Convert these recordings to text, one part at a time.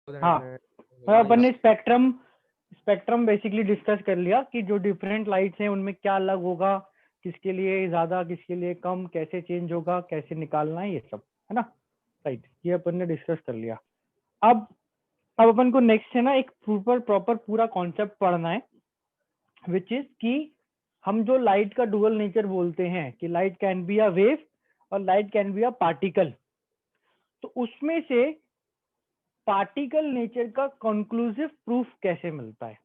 हाँ, अपन ने spectrum basically discuss कर लिया कि जो डिफरेंट लाइट्स हैं उनमें क्या अलग होगा, किसके लिए ज्यादा किसके लिए कम, कैसे चेंज होगा, कैसे निकालना है, ये सब है ना। राइट, ये अपन ने डिस्कस कर लिया। अब अपन को नेक्स्ट है ना एक प्रॉपर पूरा कॉन्सेप्ट पढ़ना है, विच इज कि हम जो लाइट का डुअल नेचर बोलते हैं कि light can be a wave और light can be a particle, तो उसमें से पार्टिकल नेचर का कंक्लूसिव प्रूफ कैसे मिलता है।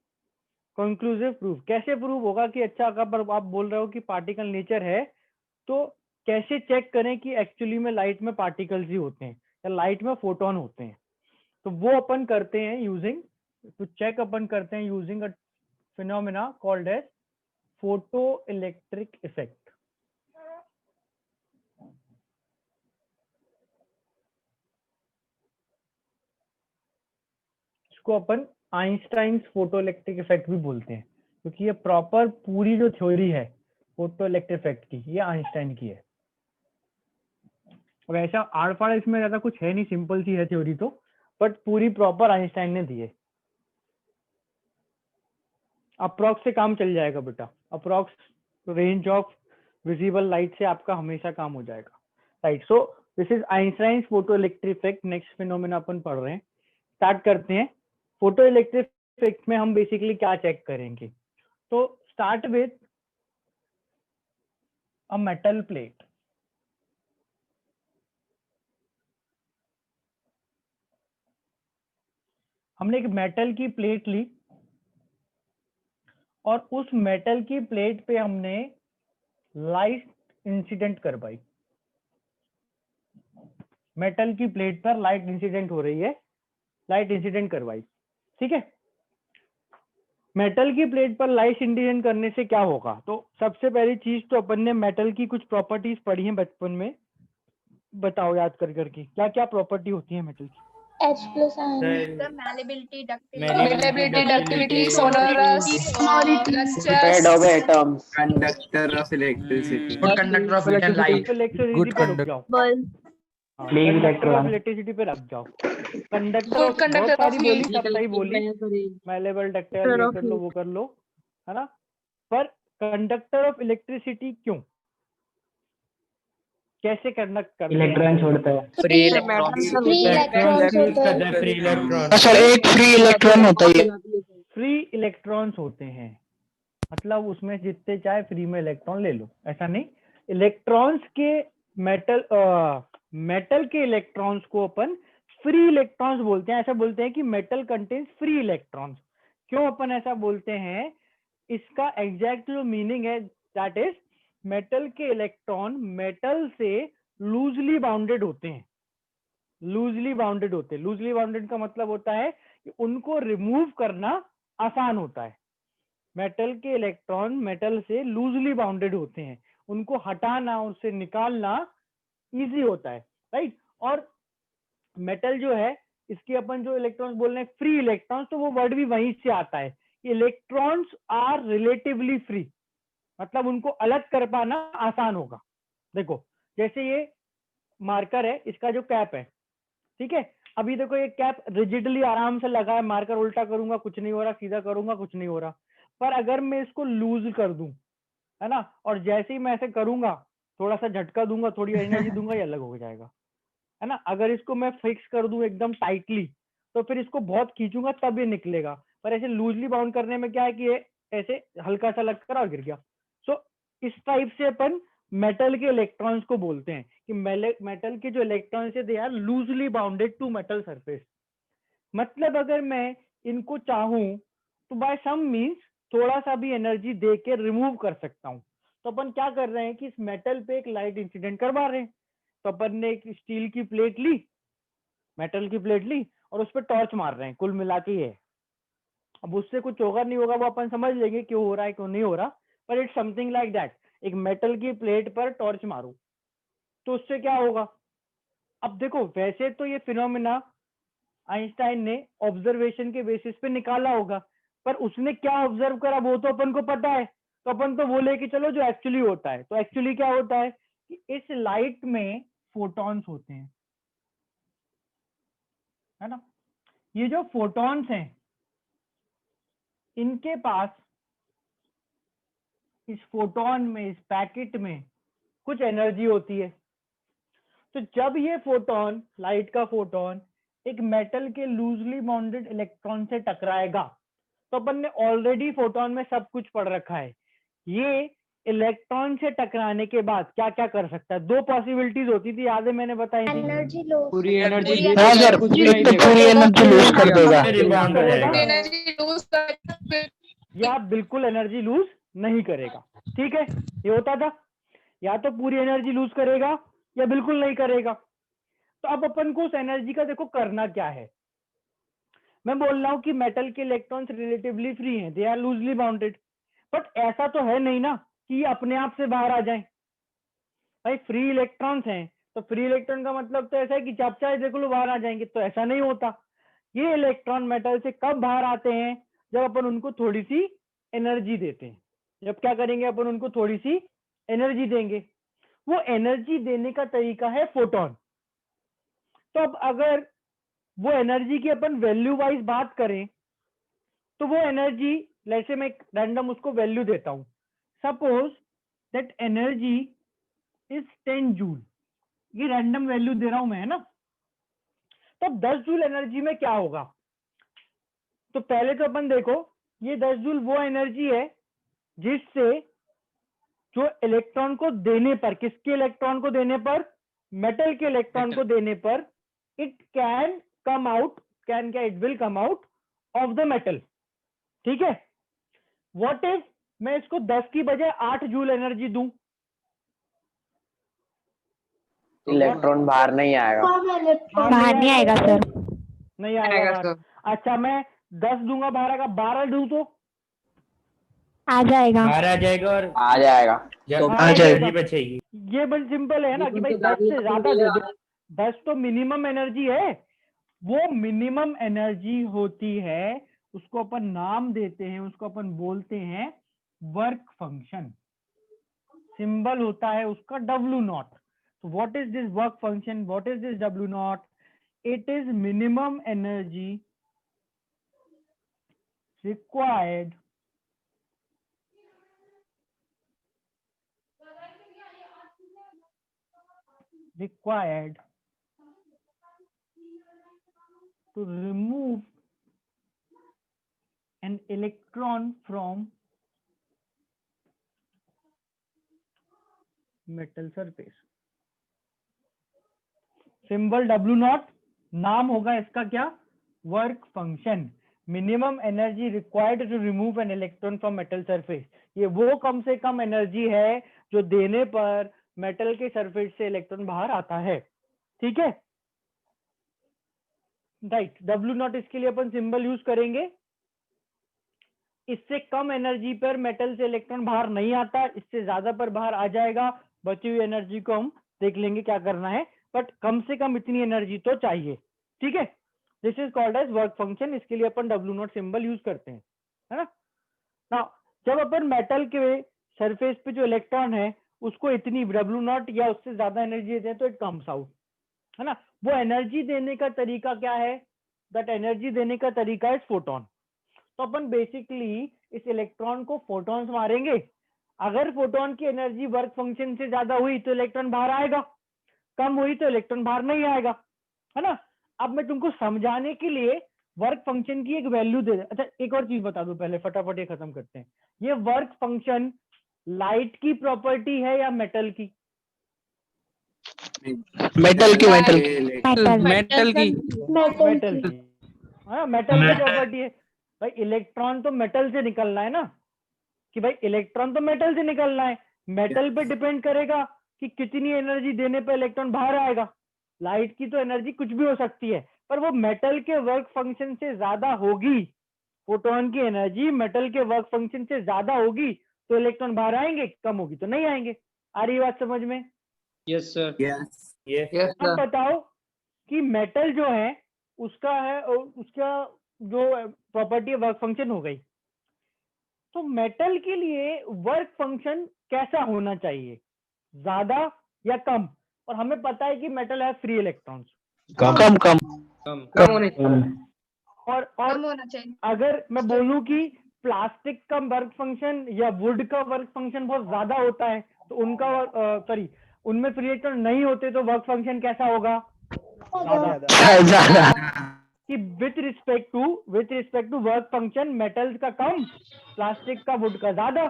कंक्लूसिव प्रूफ कैसे प्रूफ होगा कि अच्छा अगर आप बोल रहे हो कि पार्टिकल नेचर है, तो कैसे चेक करें कि एक्चुअली में लाइट में पार्टिकल्स ही होते हैं या लाइट में फोटोन होते हैं। तो वो अपन करते हैं यूजिंग टू चेक, अपन करते हैं using a phenomena called as photo electric effect. इसको अपन आइंस्टाइन्स फोटो इलेक्ट्रिक इफेक्ट भी बोलते हैं, क्योंकि ये प्रॉपर पूरी जो थ्योरी है फोटो इलेक्ट्रिक इफेक्ट की, ये आइंस्टाइन की है। वैसा आड़ फाड़ इसमें ज्यादा कुछ है नहीं, सिंपल सी है थ्योरी तो, बट पूरी प्रॉपर आइंस्टाइन ने दी है। अप्रॉक्स से काम चल जाएगा बेटा, approx range of visible light से आपका हमेशा काम हो जाएगा। Right, so this is Einstein's photo electric effect. Next phenomena अपन पढ़ रहे हैं, स्टार्ट करते हैं। फोटो इलेक्ट्रिक इफेक्ट में हम बेसिकली क्या चेक करेंगे, तो start with a metal plate. हमने एक मेटल की प्लेट ली और उस मेटल की प्लेट पे हमने लाइट इंसिडेंट करवाई। मेटल की प्लेट पर लाइट इंसिडेंट हो रही है, लाइट इंसिडेंट करवाई, ठीक है। मेटल की प्लेट पर लाइट इंसिडेंट करने से क्या होगा, तो सबसे पहली चीज तो अपन ने मेटल की कुछ प्रॉपर्टीज पढ़ी हैं बचपन में, बताओ याद कर करके क्या क्या प्रॉपर्टी होती है मेटल की। H plus ion. The malleability, ductility, sonorous, Made of atoms. Conductor of electricity. good conductor of heat and light, electricity पे रुक जाओ, Leave conductor of electron. Electricity पे रख जाओ। कंडक्टर good ऑफ बहुत conductor सारी of बोली, heat, सब सही बोली, मैलेबल डक्टाइल ये कर लो वो कर लो, है ना। पर कंडक्टर ऑफ इलेक्ट्रिसिटी क्यों, कैसे कंडक्ट करते हैं? इलेक्ट्रॉन छोड़ता है। free electrons, Free electrons होते हैं। free electron. सर एक फ्री इलेक्ट्रॉन होता है। फ्री इलेक्ट्रॉन्स होते हैं, मतलब उसमें जितने चाहे फ्री में इलेक्ट्रॉन ले लो, ऐसा नहीं। इलेक्ट्रॉन्स के मेटल के इलेक्ट्रॉन्स को अपन फ्री इलेक्ट्रॉन्स बोलते हैं। ऐसा बोलते हैं कि मेटल कंटेन्स फ्री इलेक्ट्रॉन्स। क्यों अपन ऐसा बोलते हैं, इसका एग्जैक्ट जो मीनिंग है दैट इज मेटल के इलेक्ट्रॉन मेटल से लूजली बाउंडेड होते हैं। लूजली बाउंडेड होते हैं, लूजली बाउंडेड का मतलब होता है कि उनको रिमूव करना आसान होता है। मेटल के इलेक्ट्रॉन मेटल से लूजली बाउंडेड होते हैं, उनको हटाना, उससे निकालना इजी होता है, राइट। और मेटल जो है, इसके अपन जो इलेक्ट्रॉन्स बोल रहे हैं फ्री इलेक्ट्रॉन्स, तो वो वर्ड भी वहीं से आता है। इलेक्ट्रॉन्स आर रिलेटिवली फ्री, मतलब उनको अलग कर पाना आसान होगा। देखो जैसे ये मार्कर है, इसका जो कैप है, ठीक है। अभी देखो ये कैप रिजिडली आराम से लगा है, मार्कर उल्टा करूंगा कुछ नहीं हो रहा, सीधा करूंगा कुछ नहीं हो रहा। पर अगर मैं इसको लूज कर दूं, है ना, और जैसे ही मैं ऐसे करूंगा, थोड़ा सा झटका दूंगा, थोड़ी एनर्जी दूंगा, ये अलग हो जाएगा, है ना। अगर इसको मैं फिक्स कर दूं एकदम टाइटली, तो फिर इसको बहुत खींचूंगा तब ये निकलेगा। पर ऐसे लूजली बाउंड करने में क्या है कि ये ऐसे हल्का सा लग कर और गिर गया। सो इस टाइप से अपन मेटल के इलेक्ट्रॉन्स को बोलते हैं कि मेटल के जो इलेक्ट्रॉन्स है they are loosely bounded to metal surface. मतलब अगर मैं इनको चाहूं तो बाय सम मींस थोड़ा सा भी एनर्जी दे के रिमूव कर सकता हूं। तो अपन क्या कर रहे हैं कि इस मेटल पे एक लाइट इंसिडेंट करवा रहे हैं। तो अपन ने एक स्टील की प्लेट ली, मेटल की प्लेट ली, और उस पर टॉर्च मार रहे हैं, कुल मिला के ये। अब उससे कुछ होगा नहीं होगा वो अपन समझ लेंगे क्यों हो रहा है क्यों नहीं हो रहा, पर इट्स समथिंग लाइक दैट। एक मेटल की प्लेट पर टॉर्च मारो तो उससे क्या होगा। अब देखो वैसे तो ये फिनोमेना आइंस्टाइन ने ऑब्जर्वेशन के बेसिस पे निकाला होगा, पर उसने क्या ऑब्जर्व करा वो तो अपन को पता है। तो अपन तो वो लेके चलो जो एक्चुअली होता है। तो एक्चुअली क्या होता है कि इस लाइट में फोटॉन्स होते हैं, है ना। ये जो फोटॉन्स हैं इनके पास इस फोटोन में, इस पैकेट में कुछ एनर्जी होती है। तो जब ये फोटोन, लाइट का फोटोन एक मेटल के लूजली बाउंडेड इलेक्ट्रॉन से टकराएगा, तो अपन ने ऑलरेडी फोटोन में सब कुछ पढ़ रखा है। ये इलेक्ट्रॉन से टकराने के बाद क्या क्या कर सकता है? दो पॉसिबिलिटीज होती थी, याद है मैंने बताई थी। एनर्जी लॉस, पूरी एनर्जी हाँ सर, एक तो पूरी एनर्जी लूज कर देगा रिबाउंड करेगा एनर्जी लूज कर या बिल्कुल एनर्जी लूज नहीं करेगा। ठीक है, ये होता था, या तो पूरी एनर्जी लूज करेगा या बिल्कुल नहीं करेगा। तो अब अपन को उस एनर्जी का देखो करना क्या है। मैं बोल रहा हूं कि मेटल के इलेक्ट्रॉन्स रिलेटिवली फ्री हैं, they are loosely bounded, but ऐसा तो है नहीं ना कि ये अपने आप से बाहर आ जाए। भाई फ्री इलेक्ट्रॉन्स हैं, तो फ्री इलेक्ट्रॉन का मतलब तो ऐसा है कि जब चाहे देख लो बाहर आ जाएंगे, तो ऐसा नहीं होता। ये इलेक्ट्रॉन मेटल से कब बाहर आते हैं? जब अपन उनको थोड़ी सी एनर्जी देते हैं। जब क्या करेंगे, अपन उनको थोड़ी सी एनर्जी देंगे। वो एनर्जी देने का तरीका है फोटोन। तो अब अगर वो एनर्जी की अपन वैल्यू वाइज बात करें, तो वो एनर्जी, जैसे मैं रैंडम उसको वैल्यू देता हूं, suppose that energy is 10 joule. ये रैंडम वैल्यू दे रहा हूं मैं, है ना। तो 10 जूल एनर्जी में क्या होगा? तो पहले तो अपन देखो, ये 10 जूल वो एनर्जी है जिससे जो इलेक्ट्रॉन को देने पर, किसके इलेक्ट्रॉन को देने पर? मेटल के इलेक्ट्रॉन को देने पर it can come out, can क्या, it will come out of the metal. ठीक है, व्हाट इफ मैं इसको 10 की बजाय 8 जूल एनर्जी दूं? इलेक्ट्रॉन बाहर नहीं आएगा। बाहर नहीं आएगा सर। नहीं आएगा बाहर। अच्छा, मैं 10 दूंगा, बाहर आएगा। 12 दूं तो आ जाएगा। बाहर आ जाएगा और आ जाएगा। जब आ जाएगा। एनर्जी बचेगी। ये बस सिंपल है ना कि भाई 10 से ज्यादा दे दो। 10 तो मिनिमम एनर्जी है। वो मिनिमम एनर्जी होती है, उसको अपन नाम देते हैं, उसको अपन बोलते हैं वर्क फंक्शन। सिंबल होता है उसका W0। So what is this work function? What is this W0? It is minimum energy required to remove an electron from metal surface. Symbol W0, नाम होगा इसका क्या? Work function. Minimum energy required to remove an electron from metal surface. ये वो कम से कम energy है जो देने पर मेटल के सरफेस से इलेक्ट्रॉन बाहर आता है। ठीक है, राइट। W0 इसके लिए अपन सिंबल यूज करेंगे। इससे कम एनर्जी पर मेटल से इलेक्ट्रॉन बाहर नहीं आता, इससे ज्यादा पर बाहर आ जाएगा। बची हुई एनर्जी को हम देख लेंगे क्या करना है, बट कम से कम इतनी एनर्जी तो चाहिए। ठीक है, this is called as work function. इसके लिए अपन W0 सिंबल यूज करते हैं, है ना। नाउ जब अपन मेटल के सरफेस पे जो इलेक्ट्रॉन है उसको इतनी W0 या उससे ज्यादा एनर्जी देते हैं, तो इट कम्स आउट, है ना। वो एनर्जी देने का तरीका क्या है? दैट एनर्जी देने का तरीका है फोटोन। तो अपन बेसिकली इस इलेक्ट्रॉन को फोटॉन्स मारेंगे। अगर फोटोन की एनर्जी वर्क फंक्शन से ज्यादा हुई तो इलेक्ट्रॉन बाहर आएगा, कम हुई तो इलेक्ट्रॉन बाहर नहीं आएगा, है ना। अब मैं तुमको समझाने के लिए वर्क फंक्शन की एक वैल्यू दे। अच्छा, एक और चीज बता दूं पहले, फटाफट ये खत्म करते हैं। ये वर्क फंक्शन लाइट की प्रॉपर्टी है या मेटल की? मेटल की। मेटल मेटल की। मेटल की, हाँ, मेटल की प्रॉपर्टी है। भाई इलेक्ट्रॉन तो मेटल से निकलना है ना, कि भाई इलेक्ट्रॉन तो मेटल से निकलना है। मेटल पे डिपेंड करेगा कि कितनी एनर्जी देने पे इलेक्ट्रॉन बाहर आएगा। लाइट की तो एनर्जी कुछ भी हो सकती है, पर वो मेटल के वर्क फंक्शन से ज्यादा होगी। फोटोन की एनर्जी मेटल के वर्क फंक्शन से ज्यादा होगी तो इलेक्ट्रॉन बाहर आएंगे, कम होगी तो नहीं आएंगे। आ रही बात समझ में? Yes sir. Yes. अब बताओ कि मेटल जो है उसका जो प्रॉपर्टी वर्क फंक्शन हो गई, तो मेटल के लिए वर्क फंक्शन कैसा होना चाहिए? ज्यादा या कम? और हमें पता है कि मेटल है फ्री इलेक्ट्रॉन्स। कम कम कम होने चाहिए। और कम होना चाहिए। अगर मैं बोलूं कि प्लास्टिक का वर्क फंक्शन या वुड का वर्क फंक्शन बहुत ज्यादा होता है, तो उनका सॉरी उनमें फ्री इलेक्ट्रॉन नहीं होते तो वर्क फंक्शन कैसा होगा? ज्यादा। ज्यादा। कि with respect to work function metals का कम, प्लास्टिक का वुड का ज्यादा,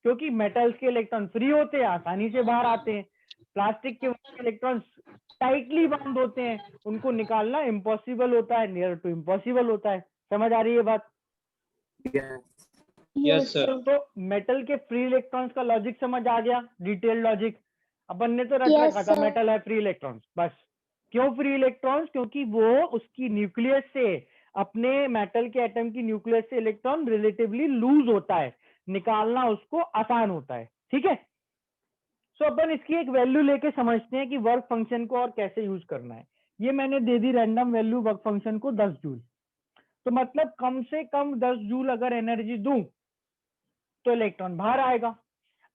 क्योंकि मेटल्स के इलेक्ट्रॉन फ्री होते हैं, आसानी से बाहर आते हैं। प्लास्टिक के इलेक्ट्रॉन टाइटली बाउंड होते हैं, उनको निकालना इम्पॉसिबल होता है, नियर टू इम्पॉसिबल होता है। समझ आ रही है बात? Yes sir. तो मेटल के फ्री इलेक्ट्रॉन्स का लॉजिक समझ आ गया, डिटेल लॉजिक। अपन ने तो रट रखा था मेटल है फ्री इलेक्ट्रॉन्स, बस। क्यों फ्री इलेक्ट्रॉन्स? क्योंकि वो उसकी न्यूक्लियस से, अपने मेटल के एटम की न्यूक्लियस से इलेक्ट्रॉन रिलेटिवली लूज होता है, निकालना उसको आसान होता है। ठीक है, सो अपन इसकी एक वैल्यू लेके समझते हैं कि वर्क फंक्शन को और कैसे यूज करना है। ये मैंने दे दी रैंडम वैल्यू वर्क फंक्शन को 10 जूल। तो मतलब कम से कम 10 जूल अगर एनर्जी दूं तो इलेक्ट्रॉन बाहर आएगा।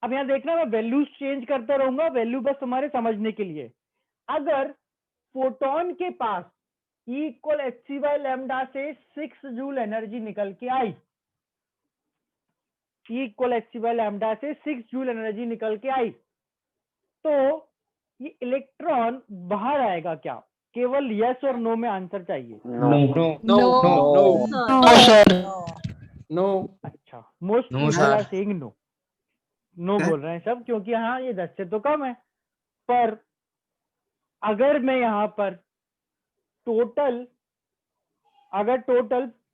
अब यहाँ देखना, मैं वैल्यूज चेंज करता रहूंगा, वैल्यू बस तुम्हारे समझने के लिए। अगर फोटोन के पास E इक्वल hc/लैम्डा से 6 जूल एनर्जी निकल के आई, E इक्वल hc/लैम्डा से 6 जूल एनर्जी निकल के आई, तो ये इलेक्ट्रॉन बाहर आएगा क्या? केवल यस और नो में आंसर चाहिए। No no no no sir. No. अच्छा, most people are saying no. No बोल रहे हैं सब, क्योंकि हाँ ये 10 से तो कम है। पर अगर मैं यहाँ पर टोटल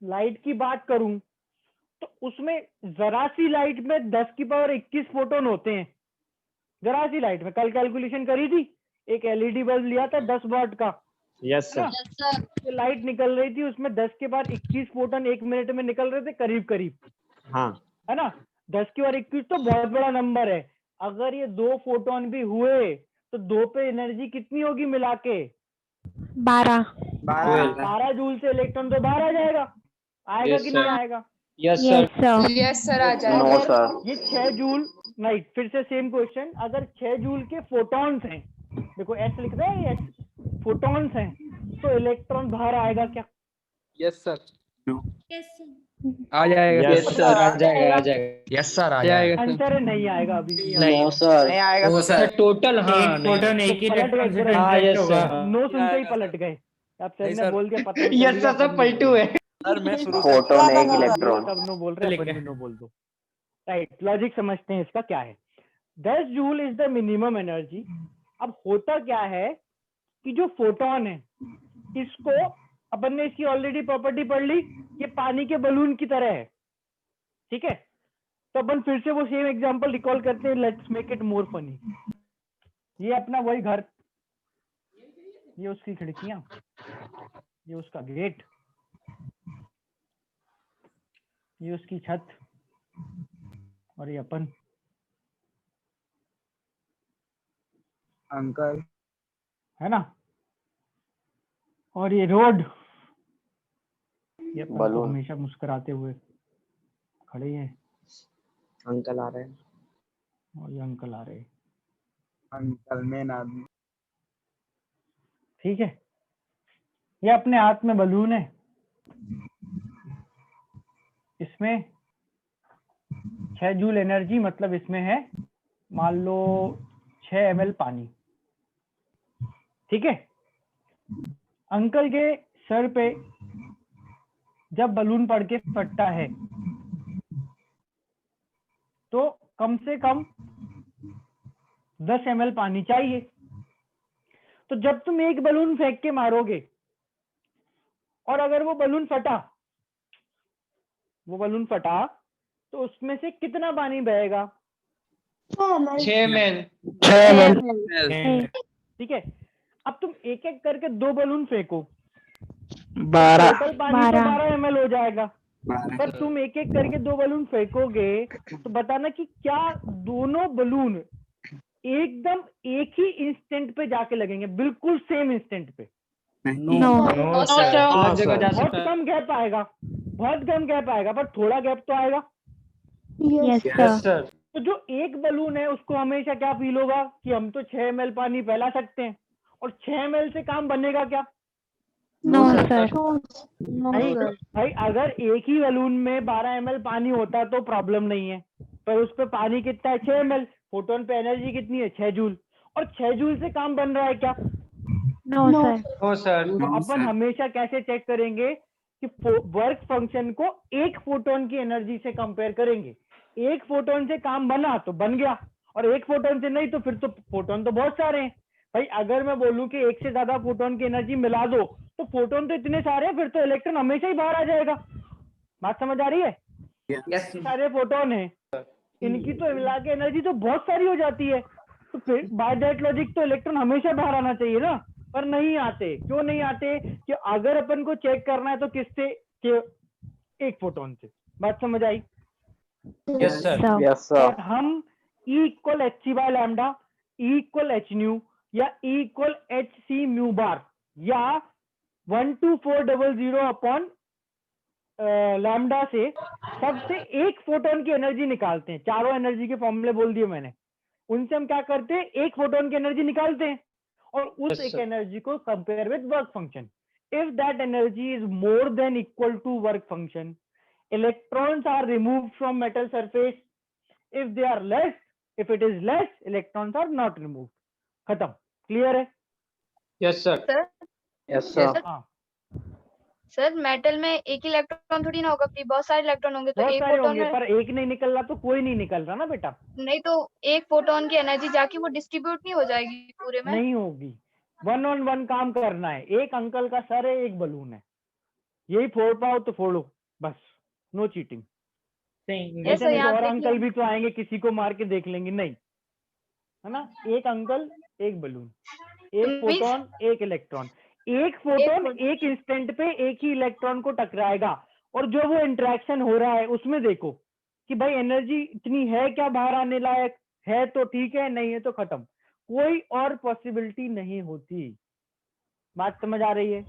लाइट की बात करूं, तो उसमें जरा सी लाइट में 10 की पावर 21 फोटोन होते हैं। जरा सी लाइट में, कल कैलकुलेशन करी थी, एक एलईडी बल्ब लिया था 10 वाट का। Yes sir. जो लाइट निकल रही थी उसमें 10 के बाद 21 फोटोन 1 मिनट में निकल रहे थे, करीब करीब, हाँ है ना? 10 की बार 21 तो बहुत बड़ा नंबर है। अगर ये 2 फोटोन भी हुए तो 2 पे एनर्जी कितनी होगी मिला के? 12। 12 जूल से इलेक्ट्रॉन तो बाहर आ जाएगा। आएगा कि नहीं आएगा? Yes yes sir. Sir. Yes sir, आ नो जाएगा। सर। ये 6 जूल, नहीं फिर से सेम क्वेश्चन, अगर 6 जूल के फोटॉन्स हैं, देखो एस लिख रहे हैं, एस फोटॉन्स हैं, तो इलेक्ट्रॉन बाहर आएगा क्या? Yes sir. आ जाएगा। यस सर, आ जाएगा, आ जाएगा। यस सर, आ जाएगा। आंसर है नहीं आएगा अभी। No sir. नहीं आएगा तो सर टोटल, हाँ एक फोटोन एक ही तो पलट इलेक्ट्रॉन से गए, हाँ इंटरेक्ट यस होगा। सर। नो सुनते ही पलट गए। अब सर नहीं ने सर। बोल दिया, पता नहीं यस सर, सब पलटू है। सर मैं शुरू से फोटोन एक इलेक्ट्रॉन। सब नो बोल रहे हैं, अपन भी नो बोल दो। राइट, लॉजिक समझते हैं इसका क्या है। 10 joule is the minimum energy. अब होता क्या है कि जो फोटोन है, इसको अपन ने इसकी ऑलरेडी प्रॉपर्टी पढ़ ली, ये पानी के बलून की तरह है। ठीक है, तो अपन फिर से वो सेम एग्जांपल रिकॉल करते हैं, let's make it more funny. ये अपना वही घर, ये उसकी खिड़कियां, ये उसका गेट, ये उसकी छत, और ये अपन अंकल है ना, और ये रोड, ये अपन तो बलून। हमेशा मुस्कुराते हुए खड़े हैं, अंकल आ रहे हैं। और ये अंकल आ रहे हैं। अंकल मेन आदमी। ठीक है, ये अपने हाथ में बलून है, इसमें 6 जूल एनर्जी, मतलब इसमें है मान लो 6 ml पानी। ठीक है, अंकल के सर पे जब बलून पड़ के फटता है तो कम से कम 10 ml पानी चाहिए। तो जब तुम एक बलून फेंक के मारोगे और अगर वो बलून फटा तो उसमें से कितना पानी बहेगा? 6 मैन। 6 ml। ठीक है, अब तुम एक एक करके 2 बलून फेंको, 12। टोटल पानी तो 12 ml हो जाएगा। 12। पर तुम एक एक करके 2 बलून फेंकोगे तो बताना कि क्या दोनों बलून एकदम एक ही इंस्टेंट पे जाके लगेंगे, बिल्कुल सेम इंस्टेंट पे? नो। No sir. अलग जगह जा बहुत सकता है। कम गैप आएगा, पर थोड़ा गैप तो आएगा। Yes yes sir. सर। तो जो एक बलून है उसको हमेशा क्या फील होगा कि हम तो 6 ml पानी फैला सकते हैं, और 6 ml से काम बनेगा क्या? नो सर भाई भाई अगर एक ही बलून में 12 ml पानी होता तो प्रॉब्लम नहीं है, पर उस पर पानी कितना है 6 ml, फोटोन पे एनर्जी कितनी है 6 जूल, और 6 जूल से काम बन रहा है क्या? No sir no sir. तो No, अपन sir. हमेशा कैसे चेक करेंगे कि वर्क फंक्शन को एक फोटोन की एनर्जी से कंपेयर करेंगे। एक फोटोन से काम बना तो बन गया, और एक फोटोन से नहीं तो फिर तो फोटोन तो बहुत सारे हैं। भाई अगर मैं बोलूं कि एक से ज्यादा फोटोन की एनर्जी मिला दो तो फोटोन तो इतने सारे हैं, फिर तो इलेक्ट्रॉन हमेशा ही बाहर आ जाएगा। बात समझ आ रही है? यस सारे फोटोन हैं, इनकी तो मिला के एनर्जी तो बहुत सारी हो जाती है, तो फिर बाय दैट लॉजिक तो इलेक्ट्रॉन हमेशा बाहर आना चाहिए ना, पर नहीं आते। क्यों नहीं आते? कि अगर अपन को चेक करना है तो किससे? कि एक फोटोन से। बात समझ आई? Yes sir. सर यस और सर। हम E equal H C by lambda, E equal H nu, या E equal H C mu bar, या 12400 अपॉन लैम्डा से सबसे एक फोटोन की एनर्जी निकालते हैं। चारों एनर्जी के फॉर्मूले बोल दिए मैंने, उनसे हम क्या करते हैं? एक फोटोन की एनर्जी निकालते हैं और उस Yes, एक sir. एनर्जी को compare with work function. If that energy is more than equal to work function, electrons are removed from metal surface. If they are less, if it is less, electrons are not removed. खत्म। Clear है? Yes sir. Sir yes Yes, sir. sir. हाँ, sir metal में एक electron थोड़ी ना होगा, कि बहुत सारे इलेक्ट्रॉन होंगे, तो बहुत एक सारे फोटोन होंगे, में पर एक नहीं निकल रहा तो कोई नहीं निकल रहा ना बेटा। नहीं, तो एक फोटोन की एनर्जी जाके वो डिस्ट्रीब्यूट नहीं हो जाएगी पूरे में? नहीं होगी, 1 on 1 काम करना है। एक अंकल का सर है, एक बलून है, यही फोड़ पाओ तो फोड़ो, बस, नो चीटिंग। यस ऐसे सर, नहीं तो यहाँ और देखिए। अंकल भी तो आएंगे किसी को मार के देख लेंगे, नहीं, है ना? एक अंकल एक बलून, एक Means फोटोन एक इलेक्ट्रॉन। एक फोटोन एक इंस्टेंट पे एक ही इलेक्ट्रॉन को टकराएगा, और जो वो इंटरेक्शन हो रहा है उसमें देखो कि भाई एनर्जी इतनी है क्या बाहर आने लायक, है तो ठीक है, नहीं है तो खत्म। कोई और पॉसिबिलिटी नहीं होती। बात समझ आ रही है?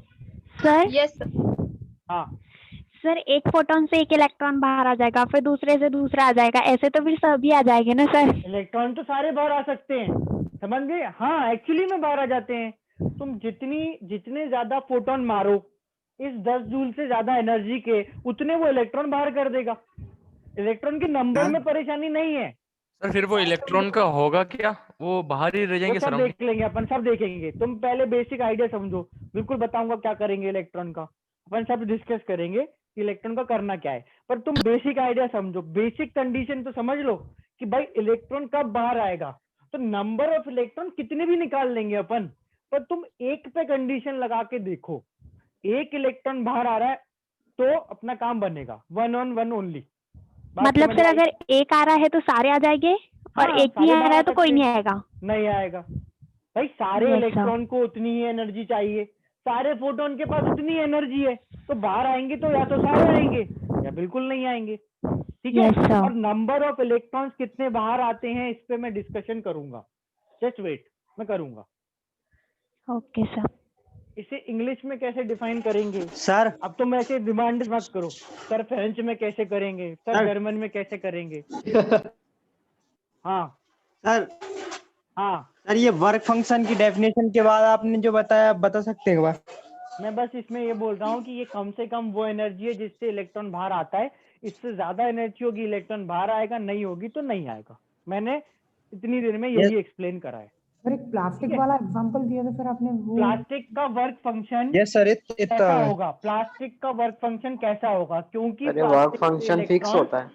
सर यस हाँ, सर एक फोटोन से एक इलेक्ट्रॉन बाहर आ जाएगा, फिर दूसरे से दूसरा आ जाएगा, ऐसे तो फिर सभी आ जाएंगे ना सर? इलेक्ट्रॉन तो सारे बाहर आ सकते हैं, समझ गए? हाँ, एक्चुअली में बाहर आ जाते हैं। तुम जितने ज्यादा फोटोन मारो इस 10 जूल से ज्यादा एनर्जी के, उतने वो इलेक्ट्रॉन बाहर कर देगा। इलेक्ट्रॉन के नंबर में परेशानी नहीं है। सर फिर वो इलेक्ट्रॉन का होगा क्या, वो बाहर ही रह वो जाएंगे सब सर? देख लेंगे अपन, सब देखेंगे। तुम पहले बेसिक आइडिया समझो, बिल्कुल बताऊंगा क्या करेंगे इलेक्ट्रॉन का, अपन सब डिस्कस करेंगे कि इलेक्ट्रॉन का करना क्या है। पर तुम बेसिक आइडिया समझो, बेसिक कंडीशन तो समझ लो कि भाई इलेक्ट्रॉन कब बाहर आएगा। तो नंबर ऑफ इलेक्ट्रॉन कितने भी निकाल लेंगे अपन, पर तुम एक पे कंडीशन लगा के देखो, एक इलेक्ट्रॉन बाहर आ रहा है तो अपना काम बनेगा, 1 on 1 ओनली। मतलब सर अगर एक आ रहा है तो सारे आ जाएंगे, और हाँ, एक नहीं सारे आ बाहर रहा आ है तो कोई सकते नहीं हैं। आएगा? नहीं आएगा भाई, सारे Yes, sir. इलेक्ट्रॉन को उतनी ही एनर्जी चाहिए, सारे फोटोन के पास उतनी एनर्जी है, तो बाहर आएंगे तो या तो सारे आएंगे या बिल्कुल नहीं आएंगे। ठीक है? Yes, sir. और नंबर ऑफ इलेक्ट्रॉन्स कितने बाहर आते हैं इस पे मैं डिस्कशन करूंगा, जस्ट वेट, मैं करूंगा। Okay sir. इसे इंग्लिश में कैसे डिफाइन करेंगे? सर अब तो मैं ऐसे डिमांड मत करो, सर फ्रेंच में कैसे करेंगे, सर सर। जर्मन में कैसे करेंगे। हाँ सर हाँ, सर ये वर्क फंक्शन की डेफिनेशन के बाद आपने जो बताया, आप बता सकते हैं एक बार? मैं बस इसमें ये बोल रहा हूँ कि ये कम से कम वो एनर्जी है जिससे इलेक्ट्रॉन बाहर आता है। इससे ज्यादा एनर्जी होगी इलेक्ट्रॉन बाहर आएगा, नहीं होगी तो नहीं आएगा। मैंने इतनी देर में यही एक्सप्लेन करा है। सर एक प्लास्टिक वाला एग्जांपल दिया था सर आपने, वो प्लास्टिक का वर्क फंक्शन यस सर, इतना कैसा होगा? प्लास्टिक का वर्क फंक्शन कैसा होगा? क्योंकि अरे वर्क प्लास्टिक फंक्शन फिक्स होता है।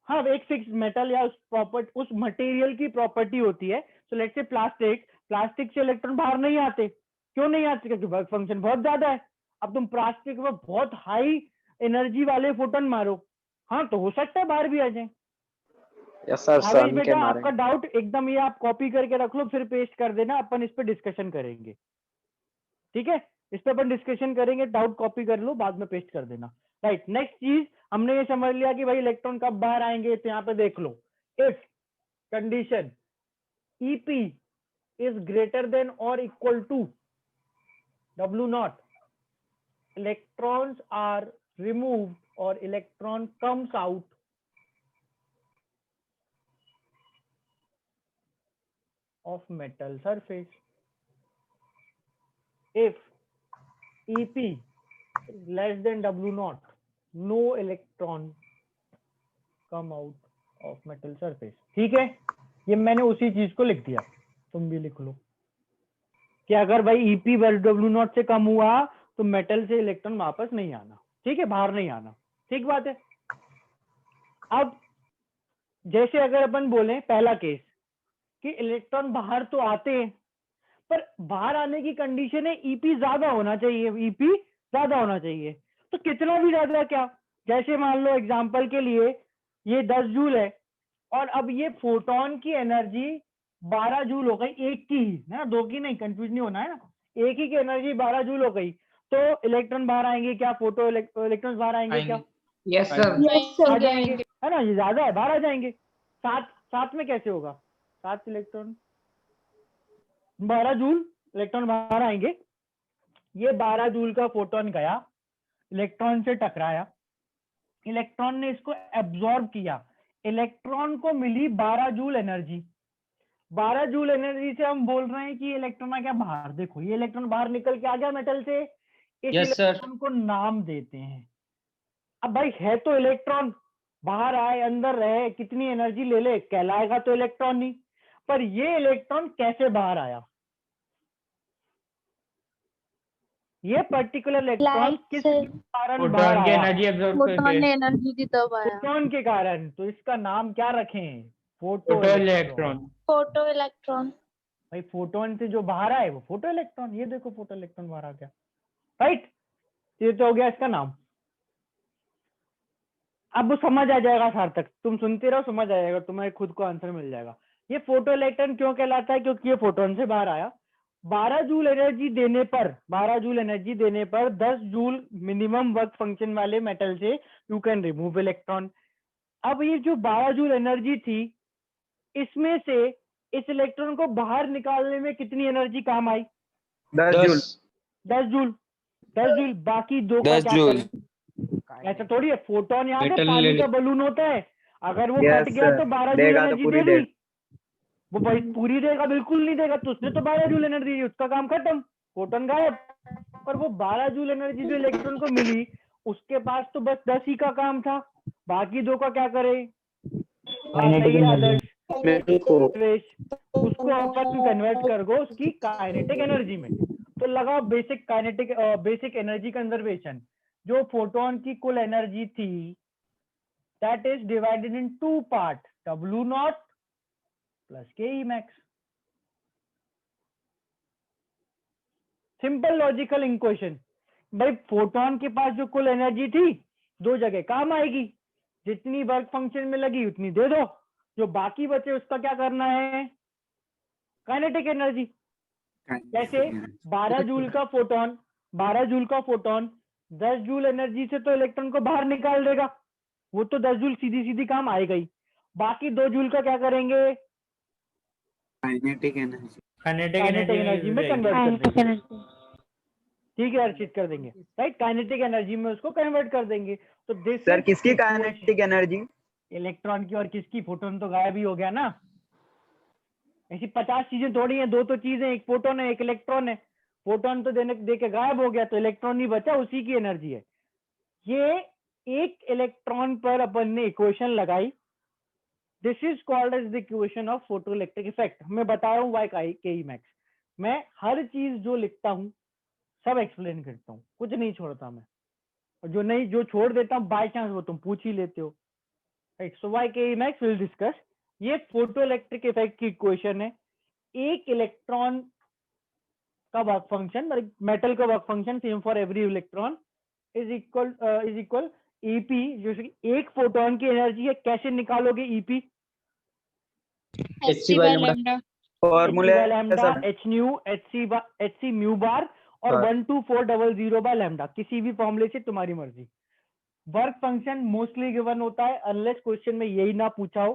हाँ, एक फिक्स मेटल या उस मटेरियल की प्रॉपर्टी होती है। सो लेट्स से प्लास्टिक से इलेक्ट्रॉन बाहर नहीं आते। क्यों नहीं आते? क्योंकि वर्क फंक्शन बहुत ज्यादा है। अब तुम प्लास्टिक में बहुत हाई एनर्जी वाले फोटोन मारो, हाँ तो हो सकता है बाहर भी आ जाए। यस सर, भावेश सन के बेटा, मारे। आपका डाउट एकदम ये आप कॉपी करके रख लो, फिर पेस्ट कर देना, अपन इस पे डिस्कशन करेंगे। ठीक है? इस पे अपन डिस्कशन करेंगे, डाउट कॉपी कर लो, बाद में पेस्ट कर देना। राइट, नेक्स्ट चीज हमने ये समझ लिया कि भाई इलेक्ट्रॉन कब बाहर आएंगे, तो यहाँ पे देख लो, if condition EP is greater than or equal to W naught, electrons are removed or electron comes out of metal surface. If EP less than W naught, no electron come out of metal surface. ठीक है, ये मैंने उसी चीज को लिख दिया, तुम भी लिख लो कि अगर भाई EP W naught से कम हुआ तो मेटल से इलेक्ट्रॉन वापस नहीं आना, ठीक है, बाहर नहीं आना, ठीक बात है। अब जैसे अगर अपन बोले पहला केस कि इलेक्ट्रॉन बाहर तो आते हैं, पर बाहर आने की कंडीशन है EP ज्यादा होना चाहिए, EP ज्यादा होना चाहिए। तो कितना भी ज्यादा क्या, जैसे मान लो एग्जांपल के लिए ये 10 जूल है और अब ये फोटोन की एनर्जी 12 जूल हो गई, एक की ही ना, दो की नहीं, कंफ्यूज नहीं होना है ना, एक ही की एनर्जी 12 जूल हो गई, तो इलेक्ट्रॉन बाहर आएंगे क्या, फोटो इलेक्ट्रॉन बाहर आएंगे क्या, Yes, sir. आ जाएंगे, है ना, ये ज्यादा है, बाहर आ जाएंगे। साथ में कैसे होगा, 7 इलेक्ट्रॉन 12 जूल इलेक्ट्रॉन बाहर आएंगे, ये 12 जूल का फोटोन गया, इलेक्ट्रॉन से टकराया, इलेक्ट्रॉन ने इसको एब्जॉर्ब किया, इलेक्ट्रॉन को मिली 12 जूल एनर्जी। 12 जूल एनर्जी से हम बोल रहे हैं कि इलेक्ट्रॉन आ गया बाहर, देखो ये इलेक्ट्रॉन बाहर निकल के आ गया मेटल से, इस Yes, sir. इलेक्ट्रॉन को नाम देते हैं। अब भाई है तो इलेक्ट्रॉन, बाहर आए अंदर रहे कितनी एनर्जी ले ले, कहलाएगा तो इलेक्ट्रॉन नहीं, पर ये इलेक्ट्रॉन कैसे बाहर आया, ये पर्टिकुलर इलेक्ट्रॉन किस कारण बाहर आया, फोटोन ने एनर्जी दी तब आया। फोटोन के कारण, तो इसका नाम क्या रखें, फोटो इलेक्ट्रॉन। Photo electron. भाई फोटोन से जो बाहर आए वो फोटो इलेक्ट्रॉन, ये देखो फोटो इलेक्ट्रॉन बाहर आ गया, राइट, ये तो हो गया इसका नाम। अब वो समझ आ जाएगा सार्थक, तुम सुनते रहो, समझ आ जाएगा, तुम्हें खुद को आंसर मिल जाएगा। ये फोटो इलेक्ट्रॉन क्यों कहलाता है, क्योंकि ये फोटोन से बाहर आया। 12 जूल एनर्जी देने पर 10 जूल मिनिमम वर्क फंक्शन वाले मेटल से यू कैन रिमूव इलेक्ट्रॉन। अब ये जो 12 जूल एनर्जी थी, इसमें से इस इलेक्ट्रॉन को बाहर निकालने में कितनी एनर्जी काम आई, 10 जूल। 10 जूल, बाकी दो का क्या करें, ऐसा थोड़ी है, फोटोन यहाँ पे पानी का बलून होता है, अगर वो Yes, फट गया sir. तो 12 जूल देगा तो एनर्जी पूरी दे दी, वो भाई पूरी देगा, बिल्कुल नहीं देगा, तो उसने तो 12 जूल एनर्जी दी, उसका काम खत्म, फोटोन गायब। पर वो 12 जूल एनर्जी जो इलेक्ट्रॉन को मिली, उसके पास तो बस 10 ही का काम था, बाकी दो का क्या करे, आदर्श उसको अपन कन्वर्ट कर गो उसकी काइनेटिक एनर्जी में। तो लगाओ बेसिक एनर्जी कंजर्वेशन, जो फोटोन की कुल एनर्जी थी that is divided in 2 part, W not plus KE max. Simple logical equation. भाई फोटोन के पास जो कुल एनर्जी थी 2 जगह काम आएगी, जितनी वर्क फंक्शन में लगी उतनी दे दो, जो बाकी बचे उसका क्या करना है, काइनेटिक एनर्जी। जैसे 12 जूल का फोटोन 10 जूल एनर्जी से तो इलेक्ट्रॉन को बाहर निकाल देगा, वो तो 10 जूल सीधी सीधी काम आएगा ही, बाकी 2 जूल का क्या करेंगे, काइनेटिक एनर्जी काइनेटिक एनर्जी में कन्वर्ट कर देंगे, ठीक है अर्चित, कर देंगे, राइट, काइनेटिक एनर्जी में उसको कन्वर्ट कर देंगे। तो दिस सर किसकी काइनेटिक एनर्जी, इलेक्ट्रॉन की, और किसकी, फोटोन तो गायब ही हो गया ना। ऐसी 50 चीजें थोड़ी हैं, 2 तो चीजें, एक फोटोन है एक इलेक्ट्रॉन है, फोटोन तो दे के गायब हो गया, तो इलेक्ट्रॉन ही बचा, उसी की एनर्जी है। ये एक इलेक्ट्रॉन पर अपन ने इक्वेशन लगाई, this is called as the equation of photoelectric effect. मैं बता रहा हूँ वाई KE मैक्स, मैं हर चीज जो लिखता हूँ सब एक्सप्लेन करता हूँ, कुछ नहीं छोड़ता मैं, और जो छोड़ देता हूँ बाय चांस वो तुम पूछ ही लेते हो, right. So why KE max will discuss. ये फोटोइलेक्ट्रिक इफेक्ट की इक्वेशन है। एक इलेक्ट्रॉन का वर्क फंक्शन, मेटल का work function same for every electron is equal EP, जो एक फोटोन की एनर्जी है, कैसे निकालोगे EP, फॉर्मूले hc म्यू बार और 12400 बाय लैम्डा, किसी भी फॉर्मूले से, तुम्हारी मर्जी। वर्क फंक्शन मोस्टली गिवन होता है अनलेस क्वेश्चन में यही ना पूछा हो,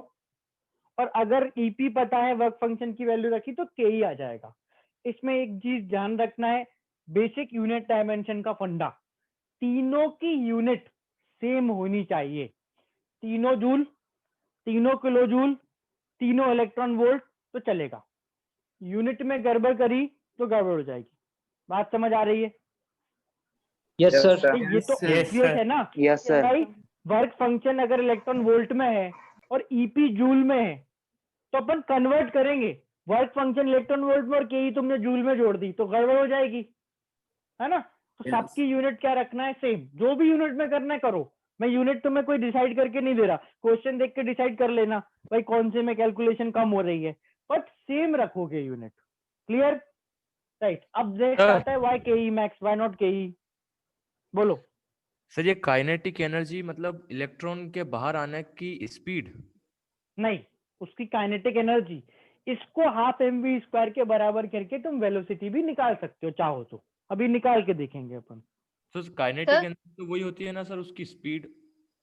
और अगर EP पता है, वर्क फंक्शन की वैल्यू रखी, तो KE आ जाएगा। इसमें एक चीज ध्यान रखना है, बेसिक यूनिट डायमेंशन का फंडा, तीनों की यूनिट सेम होनी चाहिए, तीनों जूल, तीनों किलो जूल, तीनों इलेक्ट्रॉन वोल्ट तो चलेगा, यूनिट में गड़बड़ करी तो गड़बड़ हो जाएगी। बात समझ आ रही है? Yes, sir. ये तो obvious है ना, Yes, sir. भाई वर्क फंक्शन अगर इलेक्ट्रॉन वोल्ट में है और ईपी जूल में है तो अपन कन्वर्ट करेंगे। वर्क फंक्शन इलेक्ट्रॉन वोल्ट में और के तुमने जूल में जोड़ दी तो गड़बड़ हो जाएगी, है ना। तो सबकी यूनिट क्या रखना है, सेम। जो भी यूनिट में करना है करो, मैं यूनिट तुम्हें कोई डिसाइड करके नहीं दे रहा, क्वेश्चन देख के डिसाइड कर लेना भाई कौन से में कैलकुलेशन कम हो रही है, बट सेम रखोगे यूनिट। क्लियर? राइट। अब नेक्स्ट आता है वाई के ई मैक्स, वाई नॉट के ई, बोलो। सर ये काइनेटिक एनर्जी मतलब इलेक्ट्रॉन के बाहर आने की स्पीड? नहीं, उसकी काइनेटिक एनर्जी, इसको हाफ mv स्क्वायर के बराबर करके तुम वेलोसिटी भी निकाल सकते हो चाहो तो, अभी निकाल के देखेंगे अपन। तो काइनेटिक सर? एनर्जी तो वही होती है ना सर, उसकी स्पीड?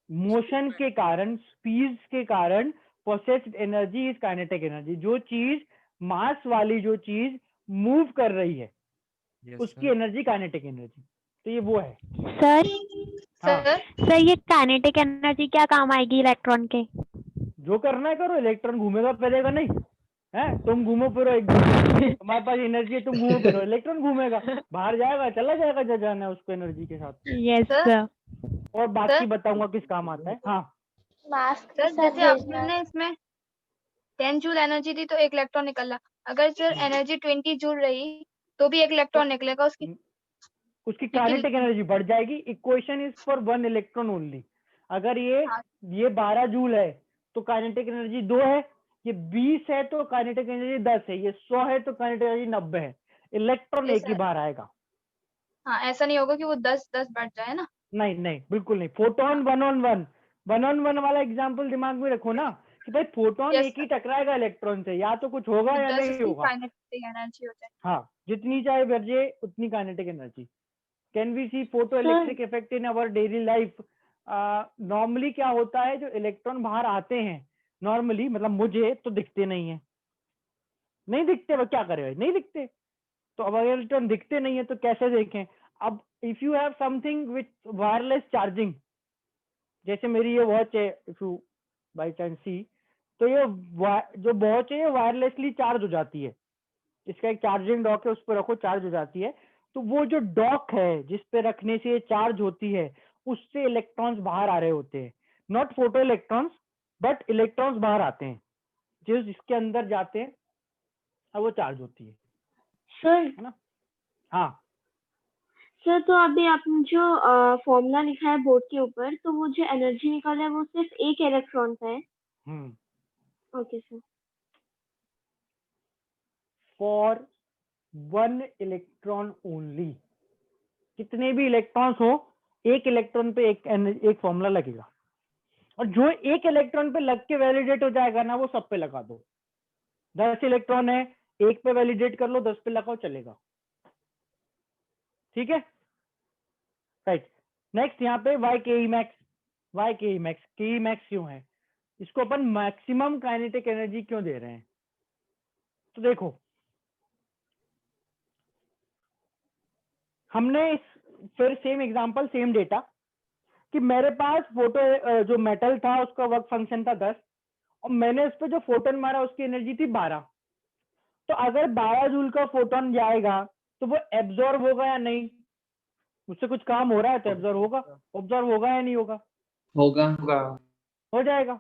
मोशन के कारण, स्पीड के कारण processed energy is kinetic energy. जो चीज मास वाली जो चीज मूव कर रही है Yes, उसकी sir. एनर्जी काइनेटिक एनर्जी, तो ये वो है। सर हाँ, सर सर ये काइनेटिक एनर्जी क्या काम आएगी इलेक्ट्रॉन के? जो करना है करो, इलेक्ट्रॉन घूमेगा फिरेगा नहीं है, तुम घूमो फिरो एक दूसरे, तुम्हारे पास एनर्जी है, तुम घूमो फिरो, इलेक्ट्रॉन घूमेगा, बाहर जाएगा, चला जाएगा जहाँ जाना है उसको एनर्जी के साथ। Yes sir? सर। और बाकी सर? बताऊंगा किस काम आता है। हाँ, सर जैसे आपने इसमें 10 जूल एनर्जी दी तो एक इलेक्ट्रॉन निकला, अगर सर एनर्जी 20 जूल रही तो भी एक इलेक्ट्रॉन निकलेगा उसकी? उसकी काइनेटिक एनर्जी बढ़ जाएगी। Equation is for 1 electron only. अगर हाँ। ये 12 जूल है तो काइनेटिक एनर्जी 2 है, ये 20 है तो काइनेटिक एनर्जी 10 है, ये 100 है तो काइनेटिक एनर्जी 90 है। इलेक्ट्रॉन Yes, एक ही sir. बार आएगा। हाँ, ऐसा नहीं होगा कि वो 10 बढ़ जाए ना। नहीं नहीं, बिल्कुल नहीं। फोटोन 1 on 1 वाला एग्जाम्पल दिमाग में रखो ना कि भाई फोटोन Yes, एक ही टकराएगा इलेक्ट्रॉन से, या तो कुछ होगा या 10 नहीं उसकी होगा। काइनेटिक एनर्जी हो जाए। हाँ, जितनी चाहे बजे उतनी kinetic energy. Can we see photo electric effect in our daily life? Normally क्या होता है, जो इलेक्ट्रॉन बाहर आते हैं नॉर्मली, मतलब मुझे तो दिखते नहीं है, नहीं दिखते, वो क्या करे भाई, नहीं दिखते। तो अब अगर इलेक्ट्रॉन दिखते नहीं है तो कैसे देखें? अब if you have something with wireless charging, जैसे मेरी ये वॉच है, इफ यू बाई चांस सी, तो ये जो वॉच है ये वायरलेसली चार्ज हो जाती है। इसका एक चार्जिंग डॉक है, उस पर रखो, चार्ज हो जाती है। तो वो जो डॉक है जिस पे रखने से ये चार्ज होती है, उससे इलेक्ट्रॉन्स बाहर आ रहे होते हैं। Not photo electrons, but electrons बाहर आते हैं जो जिसके अंदर जाते हैं और वो चार्ज होती है सर ना। हाँ, सर तो अभी आपने जो फॉर्मूला लिखा है बोर्ड के ऊपर, तो वो जो एनर्जी निकाला है वो सिर्फ एक इलेक्ट्रॉन का है? Okay sir. For 1 electron only. कितने भी इलेक्ट्रॉन्स हो, एक इलेक्ट्रॉन पे एक फॉर्मूला लगेगा, और जो एक इलेक्ट्रॉन पे लग के वैलिडेट हो जाएगा ना, वो सब पे लगा दो। 10 इलेक्ट्रॉन है, एक पे वैलिडेट कर लो, 10 पे लगाओ, चलेगा। ठीक है, राइट। नेक्स्ट यहाँ पे वाई के ई मैक्स। वाई के ई मैक्स, के ई मैक्स क्यों है, इसको अपन मैक्सिमम काइनेटिक एनर्जी क्यों दे रहे हैं? तो देखो, हमने फिर सेम एग्जांपल, सेम डेटा, कि मेरे पास फोटो जो मेटल था उसका वर्क फंक्शन था 10, और मैंने उस पर जो फोटोन मारा उसकी एनर्जी थी 12। तो अगर 12 जूल का फोटोन जाएगा तो वो एब्जॉर्ब होगा या नहीं? उससे कुछ काम हो रहा है तो एब्जॉर्ब होगा, ऑब्जॉर्ब होगा या नहीं होगा? होगा। हो जाएगा।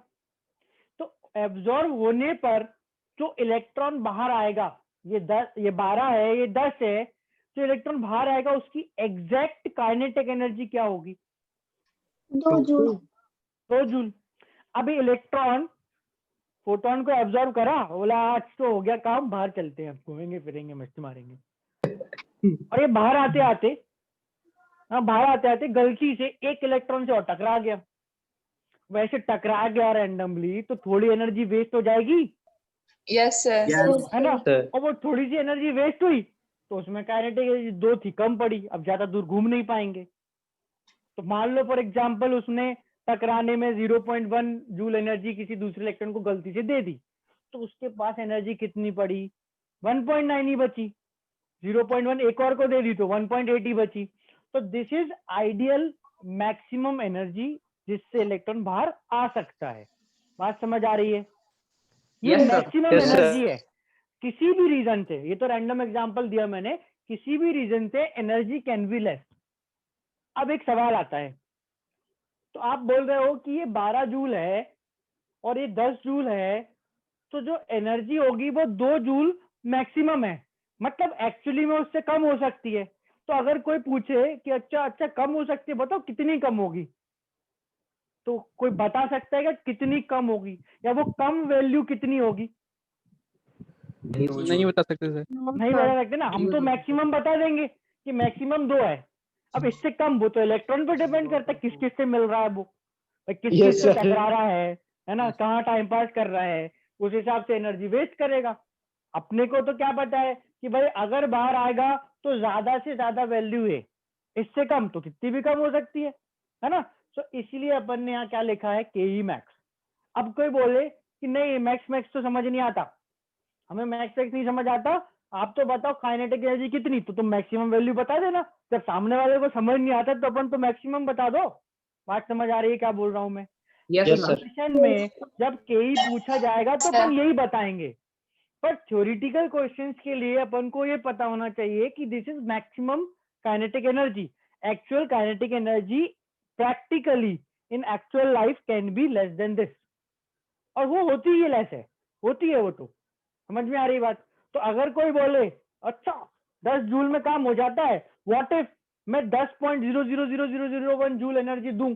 तो एब्जॉर्ब होने पर जो इलेक्ट्रॉन बाहर आएगा, ये 12 है, ये 10 है, जो इलेक्ट्रॉन बाहर आएगा उसकी एग्जैक्ट काइनेटिक एनर्जी क्या होगी? 2 जूल। 2 जूल। अभी इलेक्ट्रॉन फोटोन को एब्जॉर्ब करा, बोला आज तो हो गया काम, बाहर चलते हैं, घूमेंगे फिरेंगे, मस्ती मारेंगे। और ये बाहर आते आते गलती से एक इलेक्ट्रॉन से और टकरा गया। वैसे टकरा गया रैंडमली तो थोड़ी एनर्जी वेस्ट हो जाएगी, यस सर। है ना। Sir. और वो थोड़ी सी एनर्जी वेस्ट हुई तो उसमें काइनेटिक एनर्जी 2 थी, कम पड़ी, अब ज्यादा दूर घूम नहीं पाएंगे। तो मान लो फॉर एग्जांपल उसने टकराने में 0.1 जूल एनर्जी किसी दूसरे इलेक्ट्रॉन को गलती से दे दी, तो उसके पास एनर्जी कितनी पड़ी? 1.9 ही बची। 0.1 एक और को दे दी तो 1.8 ही बची। तो this is ideal maximum energy जिससे इलेक्ट्रॉन बाहर आ सकता है। बात समझ आ रही है? ये Yes, sir. Maximum Yes, sir. Energy है। किसी भी रीजन से, ये तो रैंडम एग्जांपल दिया मैंने, किसी भी रीजन से एनर्जी कैन बी लेस। अब एक सवाल आता है, तो आप बोल रहे हो कि ये 12 जूल है और ये 10 जूल है, तो जो एनर्जी होगी वो 2 जूल मैक्सिमम है, मतलब एक्चुअली में उससे कम हो सकती है। तो अगर कोई पूछे कि अच्छा कम हो सकती है, बताओ कितनी कम होगी, तो कोई बता सकता है कि कितनी कम होगी, या वो कम वैल्यू कितनी होगी? नहीं बता सकते सर। नहीं बता सकते ना, हम तो मैक्सिमम बता देंगे कि मैक्सिमम 2 है। अब इससे कम वो तो इलेक्ट्रॉन पे डिपेंड करता है, किस किस से मिल रहा है वो, किस Yes, किस से sir. टकरा रहा है ना, कहाँ टाइम पास कर रहा है, उस हिसाब से एनर्जी वेस्ट करेगा। अपने को तो क्या पता है कि भाई अगर बाहर आएगा तो ज्यादा से ज्यादा वैल्यू है, इससे कम तो कितनी भी कम हो सकती है ना। तो इसीलिए अपन ने यहाँ क्या लिखा है, के मैक्स। अब कोई बोले कि नहीं मैक्स मैक्स तो समझ नहीं आता, हमें मैक्स मैक्स नहीं समझ आता, आप तो बताओ काइनेटिक एनर्जी कितनी, तो तुम मैक्सिमम वैल्यू बता देना। जब सामने वाले को समझ नहीं आता तो अपन तो मैक्सिमम बता दो। बात समझ आ रही है क्या बोल रहा हूँ मैं? Yes Yes, sir. sir. Question में जब के पूछा जाएगा तो अपन यही बताएंगे, पर थ्योरेटिकल क्वेश्चंस के लिए अपन को ये पता होना चाहिए कि this is maximum kinetic energy. Actual kinetic energy practically in actual life can be less than this, और वो होती ही लेस है, होती है वो। तो समझ में आ रही बात? तो अगर कोई बोले अच्छा 10 जूल में काम हो जाता है, व्हाट इफ मैं 10.000001 जूल एनर्जी दूं,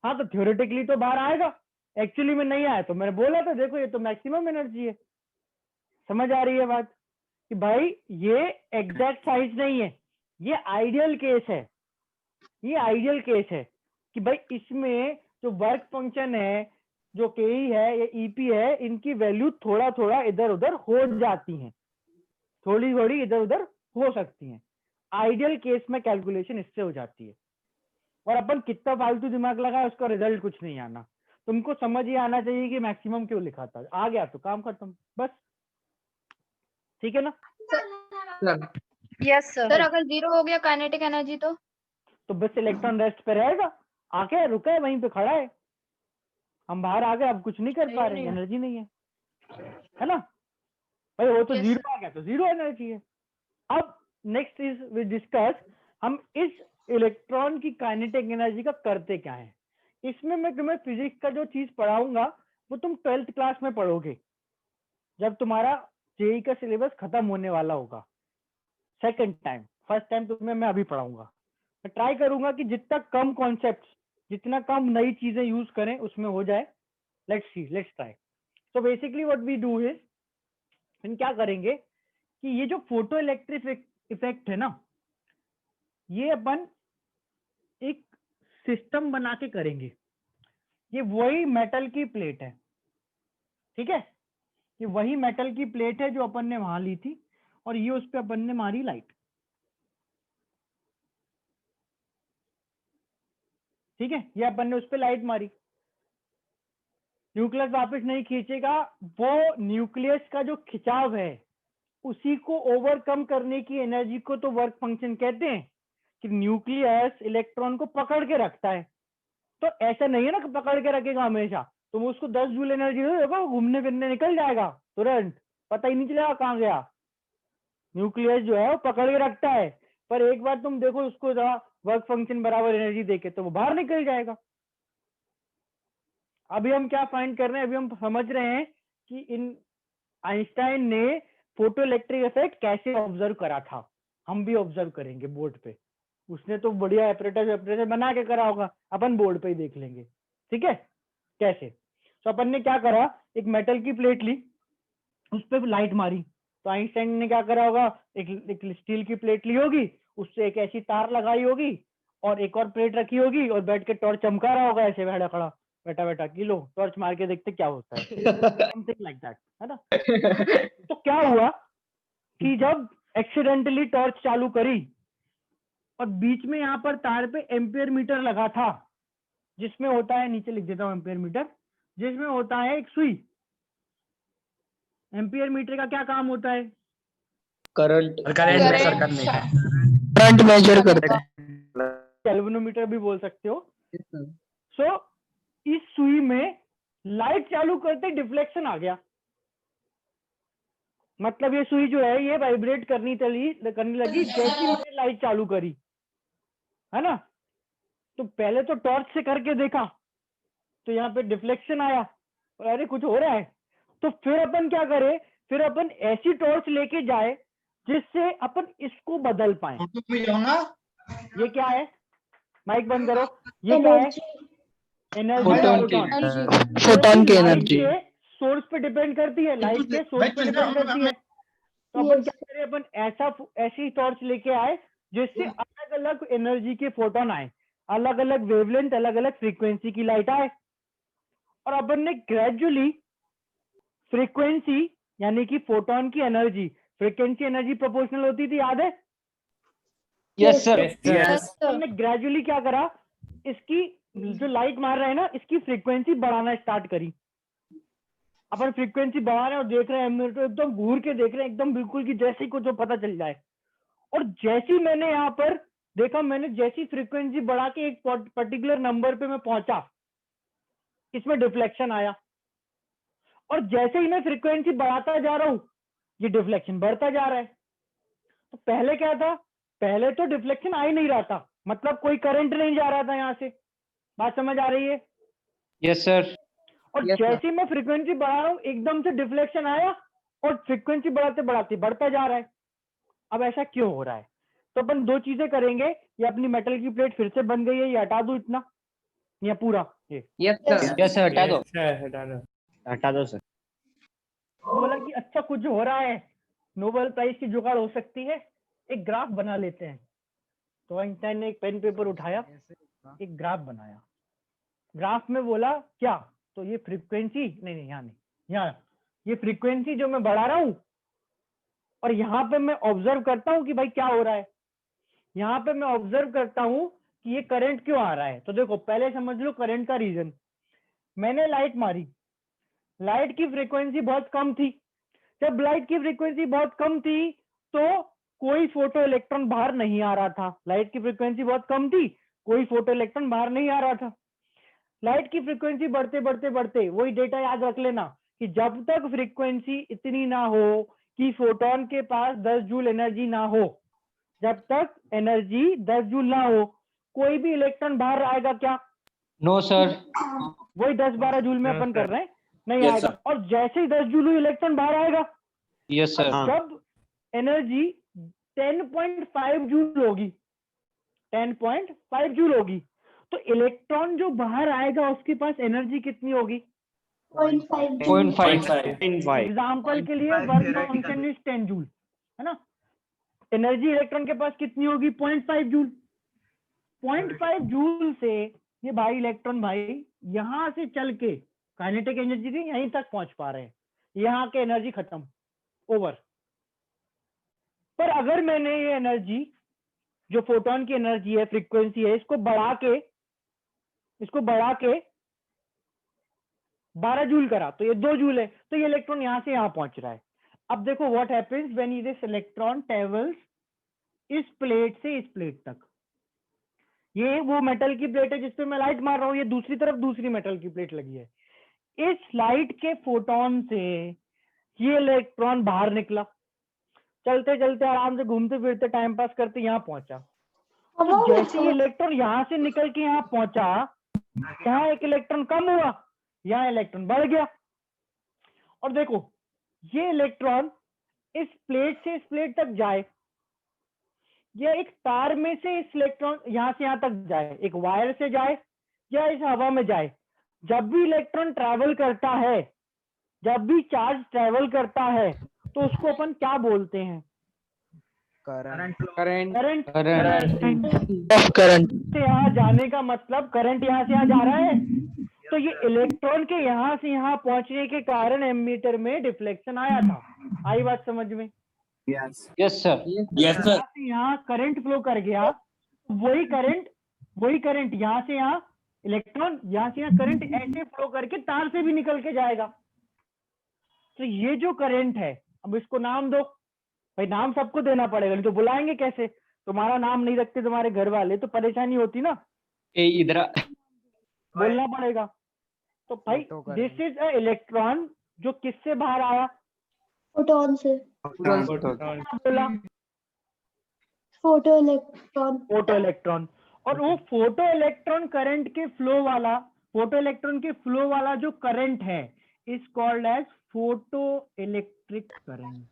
हाँ तो थ्योरेटिकली तो बाहर आएगा, एक्चुअली में नहीं आया तो मैंने बोला था देखो ये तो मैक्सिमम एनर्जी है। समझ आ रही है बात कि भाई ये एग्जैक्ट साइज नहीं है, ये आइडियल केस है, ये आइडियल केस है कि भाई इसमें जो वर्क फंक्शन है, जो के है या ईपी है, इनकी वैल्यू थोड़ा थोड़ा इधर उधर हो जाती हैं, थोड़ी थोड़ी इधर उधर हो सकती हैं। आइडियल केस में कैलकुलेशन इससे हो जाती है, और अपन कितना फालतू दिमाग लगाए उसका रिजल्ट कुछ नहीं आना। तुमको समझ ही आना चाहिए कि मैक्सिमम क्यों लिखा था, आ गया तो काम खत्म, बस। ठीक है ना? सर यस सर अगर 0 हो गया काइनेटिक एनर्जी तो बस इलेक्ट्रॉन रेस्ट पे रहेगा, आके रुका है वहीं पे खड़ा है, हम बाहर आ गए, अब कुछ नहीं कर पा रहे, एनर्जी नहीं है ना भाई, वो तो Yes, जीरो आ गया तो जीरो एनर्जी है। अब नेक्स्ट इज वी डिस्कस, हम इस इलेक्ट्रॉन की काइनेटिक एनर्जी का करते क्या है। इसमें मैं तुम्हें फिजिक्स का जो चीज पढ़ाऊंगा वो तुम 12th क्लास में पढ़ोगे, जब तुम्हारा जेई का सिलेबस खत्म होने वाला होगा सेकंड टाइम। फर्स्ट टाइम तुम्हें मैं अभी पढ़ाऊंगा। मैं ट्राई करूंगा कि जितना कम कॉन्सेप्ट, जितना कम नई चीजें यूज करें उसमें हो जाए। Let's see, let's try. तो basically what we do is, हम क्या करेंगे कि ये जो फोटो इलेक्ट्रिक इफेक्ट है ना, ये अपन एक सिस्टम बना के करेंगे। ये वही मेटल की प्लेट है, ठीक है, ये वही मेटल की प्लेट है जो अपन ने वहां ली थी, और ये उस पे अपन ने मारी लाइट। ठीक है, ये अपन ने उस पे लाइट मारी, न्यूक्लियस वापस नहीं खींचेगा, वो न्यूक्लियस का जो खिंचाव है उसी को ओवरकम करने की एनर्जी को तो वर्क फंक्शन कहते हैं, कि न्यूक्लियस इलेक्ट्रॉन को पकड़ के रखता है। तो ऐसा नहीं है ना कि पकड़ के रखेगा हमेशा, तुम उसको 10 जूल एनर्जी दो देखो वो घूमने फिरने निकल जाएगा तुरंत, पता ही नहीं चलेगा कहाँ गया। न्यूक्लियस जो है वो पकड़ के रखता है, पर एक बार तुम देखो उसको वर्क फंक्शन बराबर एनर्जी देके तो वो बाहर निकल जाएगा। अभी हम क्या फाइंड कर रहे हैं, अभी हम समझ रहे हैं कि इन आइंस्टाइन ने फोटो इलेक्ट्रिक इफेक्ट कैसे ऑब्जर्व करा था। हम भी ऑब्जर्व करेंगे बोर्ड पे, उसने तो बढ़िया एपरेटर बना के करा होगा, अपन बोर्ड पे ही देख लेंगे। ठीक है कैसे। तो अपन ने क्या करा, एक मेटल की प्लेट ली, उस पर लाइट मारी, तो आइंस्टाइन ने क्या करा होगा, एक स्टील की प्लेट ली होगी, उससे एक ऐसी तार लगाई होगी और एक और प्लेट रखी होगी, और बैठ के टॉर्च चमका रहा होगा ऐसे बैठा खड़ा, बैठा बैठा कि लो टॉर्च मार के देखते क्या होता है, समथिंग लाइक दैट, है ना। तो क्या हुआ कि जब एक्सीडेंटली टॉर्च चालू करी और बीच में यहाँ पर तार पे एम्पियर मीटर लगा था, जिसमें होता है, नीचे लिख देता हूँ एम्पियर मीटर, जिसमें होता है एक सुई। एम्पियर मीटर का क्या काम होता है, करंट मेजर करने का। करंट मेजर करते हैं। गैल्वेनोमीटर भी बोल सकते हो। सो इस सुई में लाइट चालू करते डिफ्लेक्शन आ गया, मतलब ये सुई जो है ये वाइब्रेट करने लगी जैसे मैंने लाइट चालू करी, है ना। तो पहले तो टॉर्च से करके देखा तो यहाँ पे डिफ्लेक्शन आया और अरे कुछ हो रहा है, तो फिर अपन क्या करें, फिर अपन ऐसी टॉर्च लेके जाए जिससे अपन इसको बदल पाए। ये क्या है, माइक बंद करो, ये क्या है, एनर्जी, फोटोन की एनर्जी सोर्स पे डिपेंड करती है, लाइट के सोर्स पे डिपेंड करती है। तो अपन क्या करें, अपन ऐसी टॉर्च लेके आए जिससे अलग अलग एनर्जी के फोटोन आए, अलग अलग वेवलेंथ, अलग अलग फ्रीक्वेंसी की लाइट आए, और अपन ने ग्रेजुअली फ्रीक्वेंसी यानी कि फोटोन की एनर्जी, फ्रीक्वेंसी एनर्जी प्रोपोर्शनल होती थी, याद है? Yes sir. हमने ग्रेजुअली क्या करा, इसकी जो लाइट मार रहा है ना, इसकी फ्रीक्वेंसी बढ़ाना स्टार्ट करी। अपन फ्रीक्वेंसी बढ़ा रहे हैं और देख रहे हैं, तो एकदम घूर के देख रहे हैं, एकदम बिल्कुल कि जैसे ही कुछ पता चल जाए। और जैसी मैंने यहाँ पर देखा, मैंने जैसी फ्रीक्वेंसी बढ़ा के एक पर्टिकुलर नंबर पे मैं पहुंचा, इसमें डिफ्लेक्शन आया, और जैसे ही मैं फ्रीक्वेंसी बढ़ाता जा रहा हूं ये डिफ्लेक्शन बढ़ता जा रहा है। तो पहले क्या था, पहले तो डिफ्लेक्शन आ ही नहीं रहा था, मतलब कोई करंट नहीं जा रहा था यहाँ से, बात समझ आ रही है? Yes sir. और जैसे ही मैं फ्रीक्वेंसी बढ़ा रहा हूँ एकदम से डिफ्लेक्शन आया और फ्रीक्वेंसी बढ़ाते बढ़ाते बढ़ता जा रहा है। अब ऐसा क्यों हो रहा है? तो अपन दो चीजें करेंगे, ये अपनी मेटल की प्लेट फिर से बन गई है, ये हटा दो इतना या पूरा, ये यस सर, हटा दो। हटा दो सर। बोला कि अच्छा कुछ हो रहा है, नोबेल प्राइज की जुगाड़ हो सकती है, एक ग्राफ बना लेते हैं। तो आइंस्टाइन ने एक पेन पेपर उठाया, एक ग्राफ बनाया। ग्राफ में बोला क्या, तो ये फ्रीक्वेंसी नहीं यहाँ नहीं, यहाँ ये फ्रीक्वेंसी जो मैं बढ़ा रहा हूँ और यहाँ पे मैं ऑब्जर्व करता हूँ कि भाई क्या हो रहा है। यहाँ पे मैं ऑब्जर्व करता हूँ कि ये करंट क्यों आ रहा है। तो देखो पहले समझ लो करंट का रीजन, मैंने लाइट मारी, लाइट की फ्रीक्वेंसी बहुत कम थी। जब लाइट की फ्रीक्वेंसी बहुत कम थी तो कोई फोटो इलेक्ट्रॉन बाहर नहीं आ रहा था। लाइट की फ्रीक्वेंसी बहुत कम थी, कोई फोटो इलेक्ट्रॉन बाहर नहीं आ रहा था। लाइट की फ्रीक्वेंसी बढ़ते बढ़ते बढ़ते, वही डेटा याद रख लेना कि जब तक फ्रीक्वेंसी इतनी ना हो कि फोटोन के पास 10 जूल एनर्जी ना हो, जब तक एनर्जी 10 जूल ना हो, कोई भी इलेक्ट्रॉन बाहर आएगा क्या? No sir. वही 10-12 जूल में अपन कर रहे हैं, नहीं आएगा। और जैसे ही 10 जूल इलेक्ट्रॉन बाहर आएगा, यस सर। जब एनर्जी 10.5 जूल होगी, 10.5 जूल होगी, तो इलेक्ट्रॉन जो बाहर आएगा उसके पास एनर्जी कितनी होगी? 0.5। एग्जाम्पल के लिए वर्क फंक्शन इज 10 जूल, है ना? एनर्जी इलेक्ट्रॉन के पास कितनी होगी? 0.5 जूल। 0.5 जूल से ये भाई इलेक्ट्रॉन भाई यहां से चल के काइनेटिक एनर्जी थी, यहीं तक पहुंच पा रहे हैं, यहाँ के एनर्जी खत्म, ओवर। पर अगर मैंने ये एनर्जी जो फोटोन की एनर्जी है, फ्रीक्वेंसी है, इसको बढ़ा के 12 जूल करा तो ये 2 जूल है, तो ये इलेक्ट्रॉन यहां से यहां पहुंच रहा है। अब देखो what happens when this electron travels इस प्लेट से इस प्लेट तक। ये वो मेटल की प्लेट है जिसपे मैं लाइट मार रहा हूँ, ये दूसरी तरफ दूसरी मेटल की प्लेट लगी है। इस लाइट के फोटोन से ये इलेक्ट्रॉन बाहर निकला, चलते चलते आराम से घूमते फिरते टाइम पास करते यहाँ पहुंचा। तो जैसे ही इलेक्ट्रॉन यहाँ से निकल के यहाँ पहुंचा, यहाँ एक इलेक्ट्रॉन कम हुआ, यहाँ इलेक्ट्रॉन बढ़ गया। और देखो ये इलेक्ट्रॉन इस प्लेट से इस प्लेट तक जाए, या एक तार में से इस इलेक्ट्रॉन यहाँ से यहाँ तक जाए, एक वायर से जाए या इस हवा में जाए, जब भी इलेक्ट्रॉन ट्रैवल करता है, जब भी चार्ज ट्रैवल करता है, तो उसको अपन क्या बोलते हैं? करंट। से यहाँ जाने का मतलब करंट यहाँ से यहाँ जा रहा है, तो ये इलेक्ट्रॉन के यहाँ से यहाँ पहुंचने के कारण एमीटर में डिफ्लेक्शन आया था। आई बात समझ में? Yes sir. यहाँ करंट फ्लो कर गया, वही करंट यहाँ से यहाँ इलेक्ट्रॉन, यहाँ से यहाँ करंट ऐसे फ्लो करके तार से भी निकल के जाएगा। तो ये जो करंट है, अब इसको नाम दो भाई, नाम सबको देना पड़ेगा, नहीं तो बुलाएंगे कैसे? तुम्हारा नाम नहीं रखते तुम्हारे घर वाले तो परेशानी होती ना, इधर बोलना पड़ेगा। तो भाई दिस इज अ इलेक्ट्रॉन जो किससे बाहर आया? फोटोन से। बोला फोटो इलेक्ट्रॉन। Photo electron. और वो फोटो इलेक्ट्रॉन करंट के फ्लो वाला, फोटो इलेक्ट्रॉन के फ्लो वाला जो करंट है is called as photo electric current.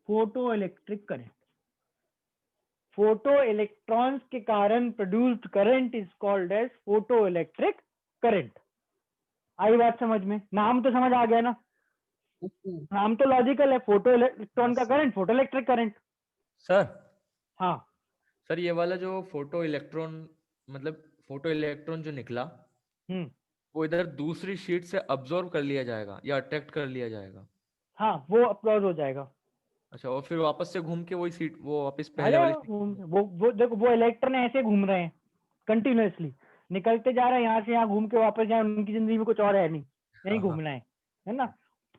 Photo electric current, photo electrons के कारण produced current is called as photo electric current. आई बात समझ में? नाम तो समझ आ गया ना, नाम तो लॉजिकल है, फोटो इलेक्ट्रॉन का current photo electric current. Sir हाँ सर, ये वाला जो फोटो इलेक्ट्रॉन मतलब फोटो इलेक्ट्रॉन जो निकला वो इधर दूसरी शीट से अब्सॉर्ब कर लिया जाएगा या अट्रैक्ट कर लिया जाएगा? हाँ, वो अब्सॉर्ब हो जाएगा। अच्छा, और फिर वापस से घूम के वही सीट, वो वापस आ पहले वाली जाएगा, वो देखो वो इलेक्ट्रॉन ऐसे घूम रहे हैं कंटिन्यूअसली, निकलते जा रहे हैं यहाँ से, यहाँ घूम के वापस जाए, उनकी जिंदगी में कुछ और है नहीं, यही घूमना है ना।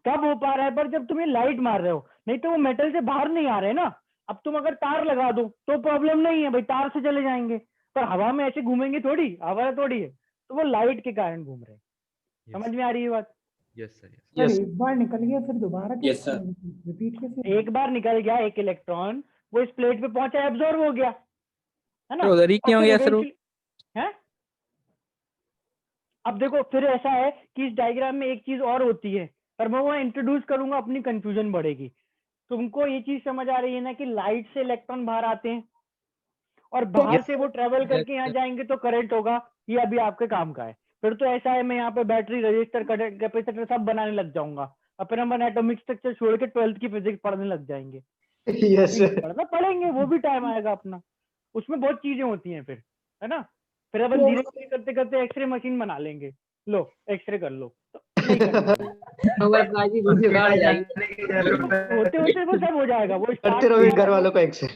कब हो पा रहा है? पर जब तुम्हें लाइट मार रहे हो, नहीं तो वो मेटल से बाहर नहीं आ रहे ना। अब तुम अगर तार लगा दो तो प्रॉब्लम नहीं है भाई, तार से चले जाएंगे, पर हवा में ऐसे घूमेंगे थोड़ी, हवा थोड़ी है, तो वो लाइट के कारण घूम रहे हैं। समझ में आ रही है बात? Yes sir. सर एक बार निकल गया फिर दोबारा कैसे रिपीट कैसे? एक बार निकल गया एक इलेक्ट्रॉन, वो इस प्लेट पे पहुंचा, एब्जॉर्ब हो गया, है ना, उधर ही क्यों और फिर गया सर? eventually- हैं? अब देखो फिर ऐसा है कि इस डायग्राम में एक चीज और होती है, पर मैं वो इंट्रोड्यूस करूंगा, अपनी कंफ्यूजन बढ़ेगी। तुमको ये चीज समझ आ रही है ना कि लाइट से इलेक्ट्रॉन बाहर आते हैं और बाहर से वो ट्रेवल करके यहाँ जाएंगे तो करंट होगा, ये अभी आपके काम का है। फिर तो ऐसा है, मैं यहाँ पे बैटरी, रजिस्टर, कैपेसिटर सब बनाने लग जाऊंगा, अपन एटॉमिक स्ट्रक्चर छोड़ के 12th की फिजिक्स पढ़ने लग जाएंगे। यस पढ़ना पढ़ेंगे, वो भी टाइम आएगा अपना, उसमें बहुत चीजें होती हैं फिर, है ना। फिर अपन धीरे धीरे करते करते एक्सरे मशीन बना लेंगे, लो एक्सरे कर लो, तो नहीं करना। होते होते वो सब हो जाएगा, वो करते रहो घर वालों को एक्सरे।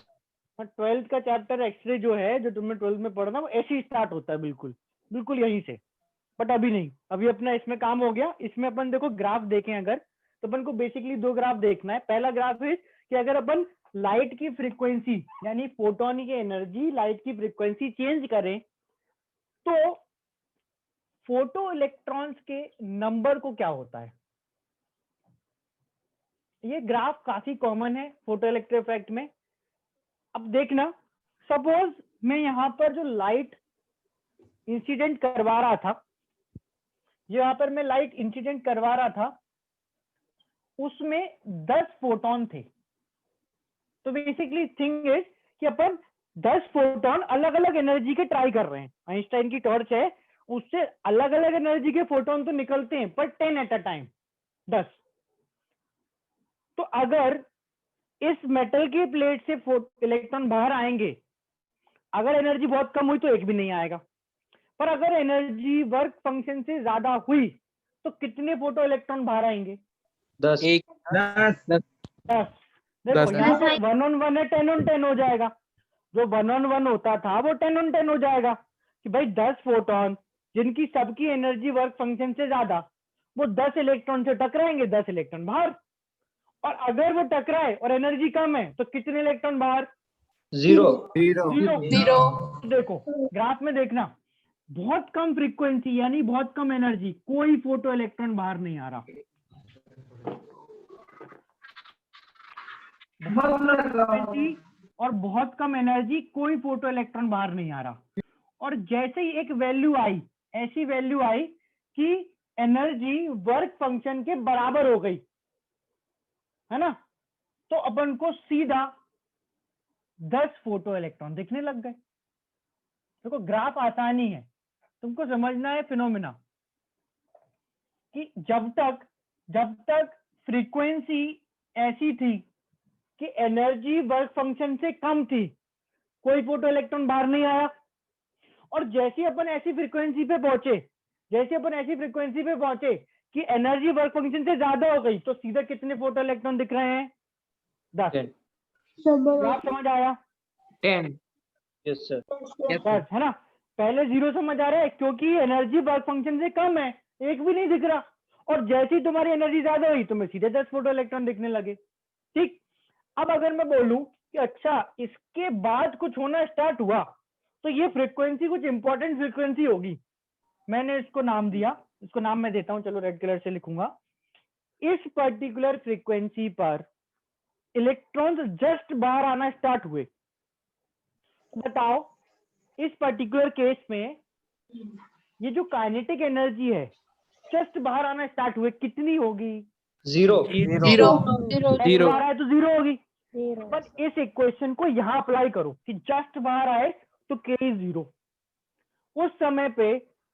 12th का चैप्टर एक्सरे जो है, जो तुमने 12th में पढ़ना, वो ऐसे ही स्टार्ट होता है, बिल्कुल बिल्कुल यहीं से। बट अभी नहीं, अभी अपना इसमें काम हो गया। इसमें अपन देखो ग्राफ देखें अगर, तो अपन को बेसिकली दो ग्राफ देखना है। पहला ग्राफ है कि अगर अपन लाइट की फ्रीक्वेंसी यानी फोटोन की एनर्जी, लाइट की फ्रीक्वेंसी चेंज करें तो फोटो इलेक्ट्रॉन्स के नंबर को क्या होता है। ये ग्राफ काफी कॉमन है फोटो इलेक्ट्रिक इफेक्ट में। अब देखना, सपोज मैं यहाँ पर जो लाइट इंसिडेंट करवा रहा था, यहाँ पर मैं लाइट इंसिडेंट करवा रहा था, उसमें 10 फोटोन थे। तो बेसिकली थिंग इज कि अपन 10 फोटोन अलग अलग एनर्जी के ट्राई कर रहे हैं। आइंस्टाइन की टॉर्च है, उससे अलग अलग एनर्जी के फोटोन तो निकलते हैं, पर 10 एट अ टाइम, 10। तो अगर इस मेटल की प्लेट से इलेक्ट्रॉन बाहर आएंगे, अगर एनर्जी बहुत कम हुई तो एक भी नहीं आएगा, पर अगर एनर्जी वर्क फंक्शन से ज्यादा हुई तो कितने फोटो इलेक्ट्रॉन बाहर आएंगे? 10। देखो यहाँ पर 1 on 1 है, 10 on 10 हो जाएगा। जो 1 on 1 होता था वो 10 on 10 हो जाएगा कि भाई 10 फोटोन जिनकी सबकी एनर्जी वर्क फंक्शन से ज्यादा, वो 10 इलेक्ट्रॉन से टकराएंगे, 10 इलेक्ट्रॉन बाहर। और अगर वो टकराए और एनर्जी कम है तो कितने इलेक्ट्रॉन बाहर? 0। देखो ग्राफ में देखना, बहुत कम फ्रीक्वेंसी यानी बहुत कम एनर्जी, कोई फोटो इलेक्ट्रॉन बाहर नहीं आ रहा। फ्रीक्वेंसी और बहुत कम एनर्जी, कोई फोटो इलेक्ट्रॉन बाहर नहीं आ रहा। और जैसे ही एक वैल्यू आई, ऐसी वैल्यू आई कि एनर्जी वर्क फंक्शन के बराबर हो गई, है ना, तो अपन को सीधा 10 फोटो इलेक्ट्रॉन दिखने लग गए। देखो ग्राफ आसानी है, तुमको समझना है फिनोमिना कि जब तक फ्रीक्वेंसी ऐसी थी कि एनर्जी वर्क फंक्शन से कम थी, कोई फोटो इलेक्ट्रॉन बाहर नहीं आया। और जैसे अपन ऐसी फ्रीक्वेंसी पे पहुंचे कि एनर्जी वर्क फंक्शन से ज्यादा हो गई, तो सीधा कितने फोटो इलेक्ट्रॉन दिख रहे हैं? 10। ग्राफ समझ आया? 10। Yes sir. बस, है ना। पहले 0 समझ आ रहा है क्योंकि एनर्जी वर्क फंक्शन से कम है, एक भी नहीं दिख रहा। और जैसे ही तुम्हारी एनर्जी ज्यादा हुई तुम्हें सीधे 10 फोटो इलेक्ट्रॉन दिखने लगे। ठीक, अब अगर मैं बोलूं कि अच्छा इसके बाद कुछ होना स्टार्ट हुआ तो ये फ्रीक्वेंसी कुछ इंपॉर्टेंट फ्रीक्वेंसी होगी। मैंने इसको नाम दिया, इसको नाम मैं देता हूं, चलो रेड कलर से लिखूंगा। इस पर्टिकुलर फ्रीक्वेंसी पर इलेक्ट्रॉन्स जस्ट बाहर आना स्टार्ट हुए बताओ इस पर्टिकुलर केस में ये जो काइनेटिक एनर्जी है जस्ट बाहर आना स्टार्ट हुए कितनी होगी? 0 0 जस्ट बाहर आए तो 0 होगी। पर इस इक्वेशन को यहाँ अप्लाई करो कि जस्ट बाहर आए तो k इज 0। उस समय पे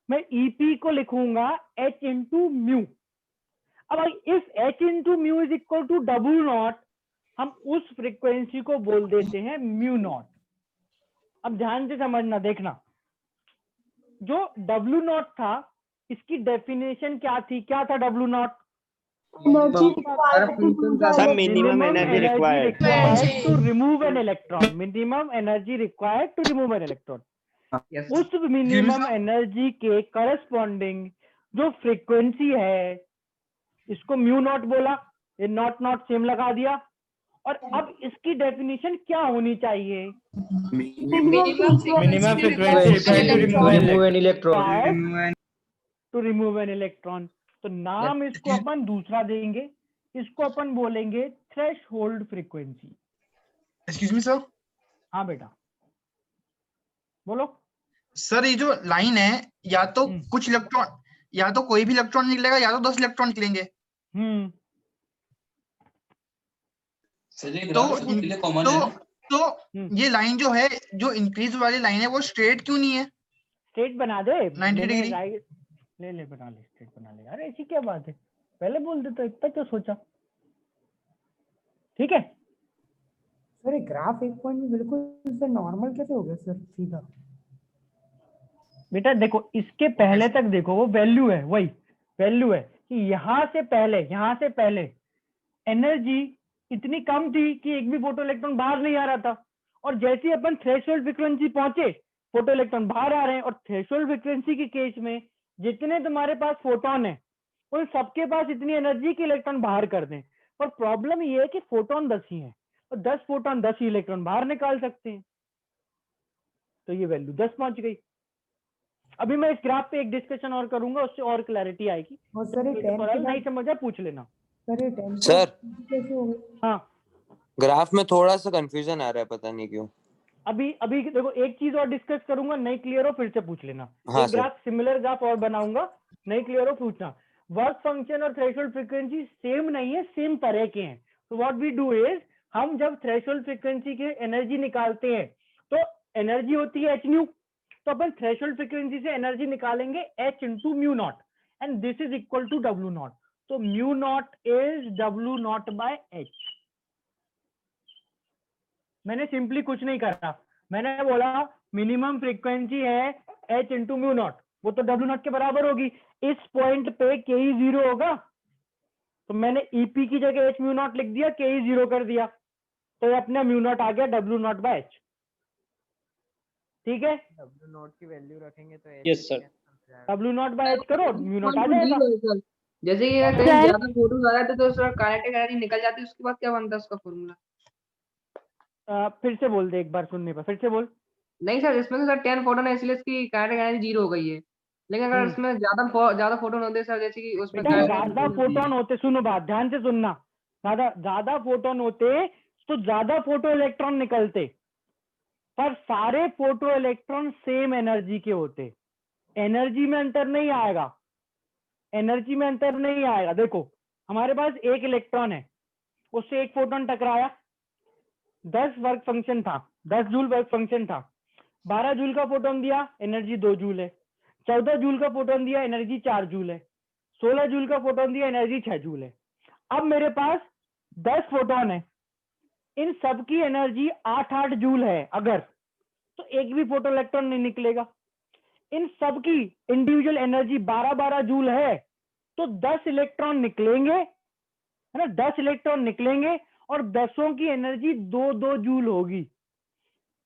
मैं EP को लिखूंगा h इंटू म्यू। अब इस h into mu is equal to W0, हम उस फ्रीक्वेंसी को बोल देते हैं म्यू नॉट। अब ध्यान से समझना, देखना, जो W0 था इसकी डेफिनेशन क्या थी? क्या था W0? Sir minimum energy required to remove an electron. Minimum energy required to remove an electron. उस मिनिमम एनर्जी के करस्पॉन्डिंग जो फ्रीक्वेंसी है इसको म्यू नॉट बोला, ये नॉट नॉट सेम लगा दिया। और अब इसकी डेफिनेशन क्या होनी चाहिए? Minimum frequency remove an electron to remove an electron. तो नाम इसको अपन दूसरा देंगे, इसको अपन बोलेंगे threshold frequency. Excuse me sir. हाँ बेटा बोलो। सर ये जो लाइन है, या तो कुछ इलेक्ट्रॉन, या तो कोई भी इलेक्ट्रॉन निकलेगा, या तो 10 इलेक्ट्रॉन निकलेंगे। तो ये लाइन जो है, जो इंक्रीज वाली लाइन है, वो स्ट्रेट क्यों नहीं है? स्ट्रेट बना दे 90 डिग्री। ले बना ले, स्ट्रेट बना ले। अरे ऐसी क्या बात है, पहले बोल देता, इतना क्यों सोचा? ठीक है सर, एक ग्राफ एक पॉइंट में बिल्कुल नॉर्मल कैसे हो गया सर सीधा? बेटा देखो, इसके पहले तक देखो, वो वैल्यू है, वही वैल्यू है कि यहाँ से पहले एनर्जी इतनी कम थी कि एक भी फोटो इलेक्ट्रॉन बाहर नहीं आ रहा था। और जैसे ही अपन थ्रेशोल्ड फ्रीक्वेंसी पहुंचे, फोटो इलेक्ट्रॉन बाहर आ रहे हैं। और थ्रेशोल्ड फ्रीक्वेंसी के केस में जितने तुम्हारे पास फोटोन है उन सबके पास इतनी एनर्जी कि इलेक्ट्रॉन बाहर कर दें। पर प्रॉब्लम ये है कि फोटोन 10 ही है और 10 फोटोन 10 ही इलेक्ट्रॉन बाहर निकाल सकते हैं। तो ये वैल्यू 10 पहुंच गई। अभी मैं इस ग्राफ पे एक डिस्कशन और करूंगा, उससे और क्लैरिटी आएगी। नहीं समझा पूछ लेना। सर कैसे हो गया? हाँ, ग्राफ में थोड़ा सा कंफ्यूजन आ रहा है, पता नहीं क्यों। अभी देखो, एक चीज और डिस्कस करूंगा, नहीं क्लियर हो फिर से पूछ लेना। हाँ, एक ग्राफ, सिमिलर ग्राफ और बनाऊंगा, नहीं क्लियर हो पूछना। वर्क फंक्शन और थ्रेशोल्ड फ्रीक्वेंसी सेम नहीं है, सेम तरह के हैं। तो व्हाट वी डू इज, हम जब थ्रेशोल्ड फ्रीक्वेंसी के एनर्जी निकालते हैं तो एनर्जी होती है h न्यू, तो अपन थ्रेशोल्ड फ्रीक्वेंसी से एनर्जी निकालेंगे h into mu naught, and this is equal to W naught. तो mu naught is W not by h। मैंने सिंपली कुछ नहीं करा, मैंने बोला मिनिमम फ्रीक्वेंसी है h इंटू म्यू नॉट, वो तो W नॉट के बराबर होगी। इस पॉइंट पे k ही 0 होगा, तो मैंने EP की जगह h म्यू नॉट लिख दिया, k ही 0 कर दिया, तो अपना म्यू नॉट आ गया W नॉट बाय h। ठीक है, W नॉट की वैल्यू रखेंगे तो yes sir. W not by h करो, म्यू नॉट आ जाएगा। जैसे कि अगर कहीं ज्यादा फोटो आ जाते तो उसका काइनेटिक एनर्जी निकल जाती है, उसके बाद क्या बनता है उसका फॉर्मूला? फिर से बोल दे, एक बार सुनने पर फिर से बोल। नहीं सर, इसमें तो सर 10 फोटोन है, इसलिए इसकी काइनेटिक एनर्जी 0 हो गई है। लेकिन अगर इसमें ज्यादा फोटोन होते सर, जैसे कि उसमें ज्यादा फोटोन होते, सुनो बात ध्यान से सुनना, ज्यादा फोटोन होते तो ज्यादा फोटो इलेक्ट्रॉन निकलते, पर सारे फोटो इलेक्ट्रॉन सेम एनर्जी के होते। एनर्जी में अंतर नहीं आएगा, एनर्जी में अंतर नहीं आएगा। देखो हमारे पास एक इलेक्ट्रॉन है, उससे एक फोटोन टकराया, 10 वर्क फंक्शन था, 10 जूल वर्क फंक्शन था। 12 जूल का फोटोन दिया, एनर्जी 2 जूल है। 14 जूल का फोटोन दिया, एनर्जी 4 जूल है। 16 जूल का फोटोन दिया, एनर्जी 6 जूल है। अब मेरे पास 10 फोटोन है, इन सब की एनर्जी 8-8 जूल है अगर, तो एक भी फोटो इलेक्ट्रॉन नहीं निकलेगा। इन सब की इंडिविजुअल एनर्जी 12-12 जूल है, तो 10 इलेक्ट्रॉन निकलेंगे, है ना, 10 इलेक्ट्रॉन निकलेंगे और 10 की एनर्जी 2-2 जूल होगी।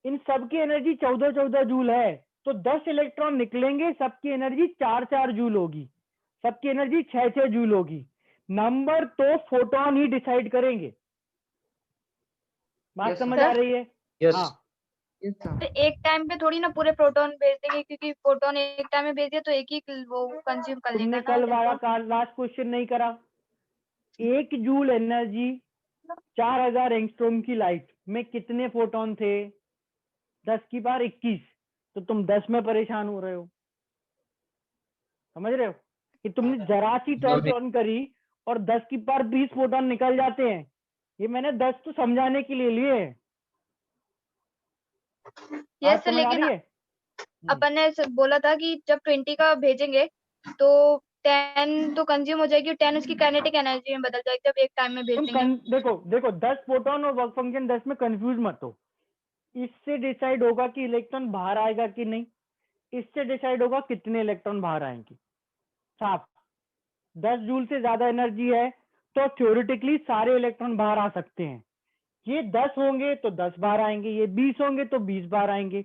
इन सब की एनर्जी 14-14 जूल है, तो 10 इलेक्ट्रॉन निकलेंगे, सबकी एनर्जी 4-4 जूल होगी, सबकी एनर्जी 6-6 जूल होगी। नंबर तो फोटोन ही डिसाइड करेंगे। बात समझ आ रही है? हाँ। तो एक टाइम पे थोड़ी ना पूरे प्रोटॉन भेज देंगे, क्योंकि प्रोटॉन एक टाइम में भेज दिया तो एक ही वो कंज्यूम कर लेगा। तुमने कल वाला लास्ट क्वेश्चन नहीं करा। 1 जूल एनर्जी 4000 एंगस्ट्रॉम की लाइट में कितने फोटोन थे? 10⁻21, तो तुम 10 में परेशान हो रहे हो। समझ रहे हो कि तुमने जरा सी टॉर्च ऑन करी और 10⁻20 फोटोन निकल जाते हैं। ये मैंने 10 तो समझाने के लिए लिए हैं। यस सर, लेकिन अपन ने बोला था कि जब 20 का भेजेंगे तो 10 तो कंज्यूम हो जाएगी और 10 उसकी काइनेटिक एनर्जी में बदल जाएगी जब एक टाइम में भेजेंगे। देखो 10 फोटोन और वर्क फंक्शन 10 में कंफ्यूज मत हो। इससे डिसाइड होगा कि इलेक्ट्रॉन बाहर आएगा कि नहीं, इससे डिसाइड होगा कितने इलेक्ट्रॉन बाहर आएंगे। साफ 10 जूल से ज्यादा एनर्जी है तो थ्योरेटिकली सारे इलेक्ट्रॉन बाहर आ सकते हैं। ये 10 होंगे तो 10 बाहर आएंगे, ये 20 होंगे तो 20 बाहर आएंगे,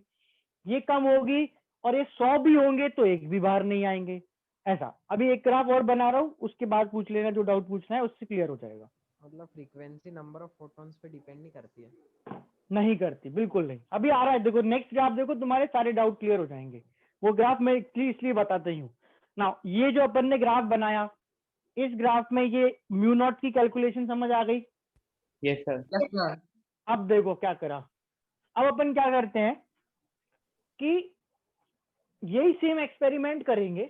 ये कम होगी और ये 100 भी होंगे तो एक भी बाहर नहीं आएंगे। ऐसा अभी एक ग्राफ और बना रहा हूँ, उसके बाद पूछ लेना जो डाउट पूछना है, उससे क्लियर हो जाएगा। मतलब फ्रीक्वेंसी नंबर ऑफ फोटॉन्स पे डिपेंड नहीं करती है? नहीं करती, बिल्कुल नहीं। अभी आ रहा है, देखो नेक्स्ट ग्राफ देखो, तुम्हारे सारे डाउट क्लियर हो जाएंगे। वो ग्राफ मैं इसलिए बताता हूँ ना। ये जो अपन ने ग्राफ बनाया, इस ग्राफ में ये म्यू नॉट की कैलकुलेशन समझ आ गई? Yes sir. अब देखो क्या करा। अब अपन क्या करते हैं कि यही सेम एक्सपेरिमेंट करेंगे,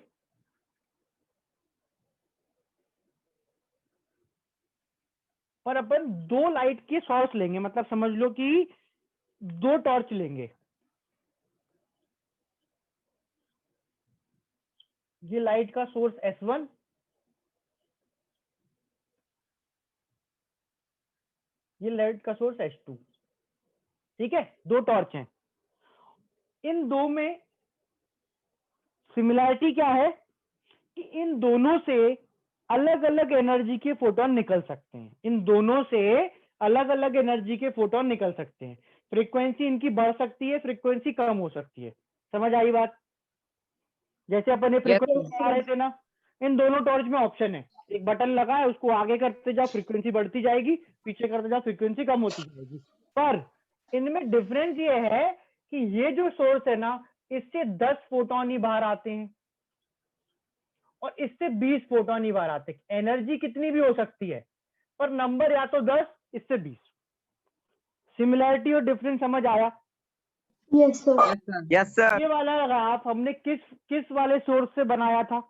पर अपन 2 लाइट के सोर्स लेंगे। मतलब समझ लो कि 2 टॉर्च लेंगे। ये लाइट का सोर्स S1, ये लाइट का सोर्स S2। ठीक है, 2 टॉर्च हैं। इन दो में सिमिलरिटी क्या है कि इन दोनों से अलग अलग एनर्जी के फोटोन निकल सकते हैं। इन दोनों से अलग अलग एनर्जी के फोटोन निकल सकते हैं। फ्रीक्वेंसी इनकी बढ़ सकती है, फ्रीक्वेंसी कम हो सकती है। समझ आई बात? जैसे अपन ने फ्रीक्वेंसी बढ़ा रहे थे ना, इन दोनों टॉर्च में ऑप्शन है, एक बटन लगा है, उसको आगे करते जाओ फ्रीक्वेंसी बढ़ती जाएगी, पीछे करते जाओ फ्रीक्वेंसी कम होती जाएगी। पर इनमें डिफरेंस ये है कि ये जो सोर्स है ना, इससे 10 फोटोन ही बाहर आते हैं और इससे 20 फोटोन ही बाहर आते हैं। एनर्जी कितनी भी हो सकती है पर नंबर या तो 10, इससे 20। सिमिलरिटी और डिफरेंस समझ आया? Yes sir. Yes sir. ये वाला ग्राफ हमने किस वाले सोर्स से बनाया था?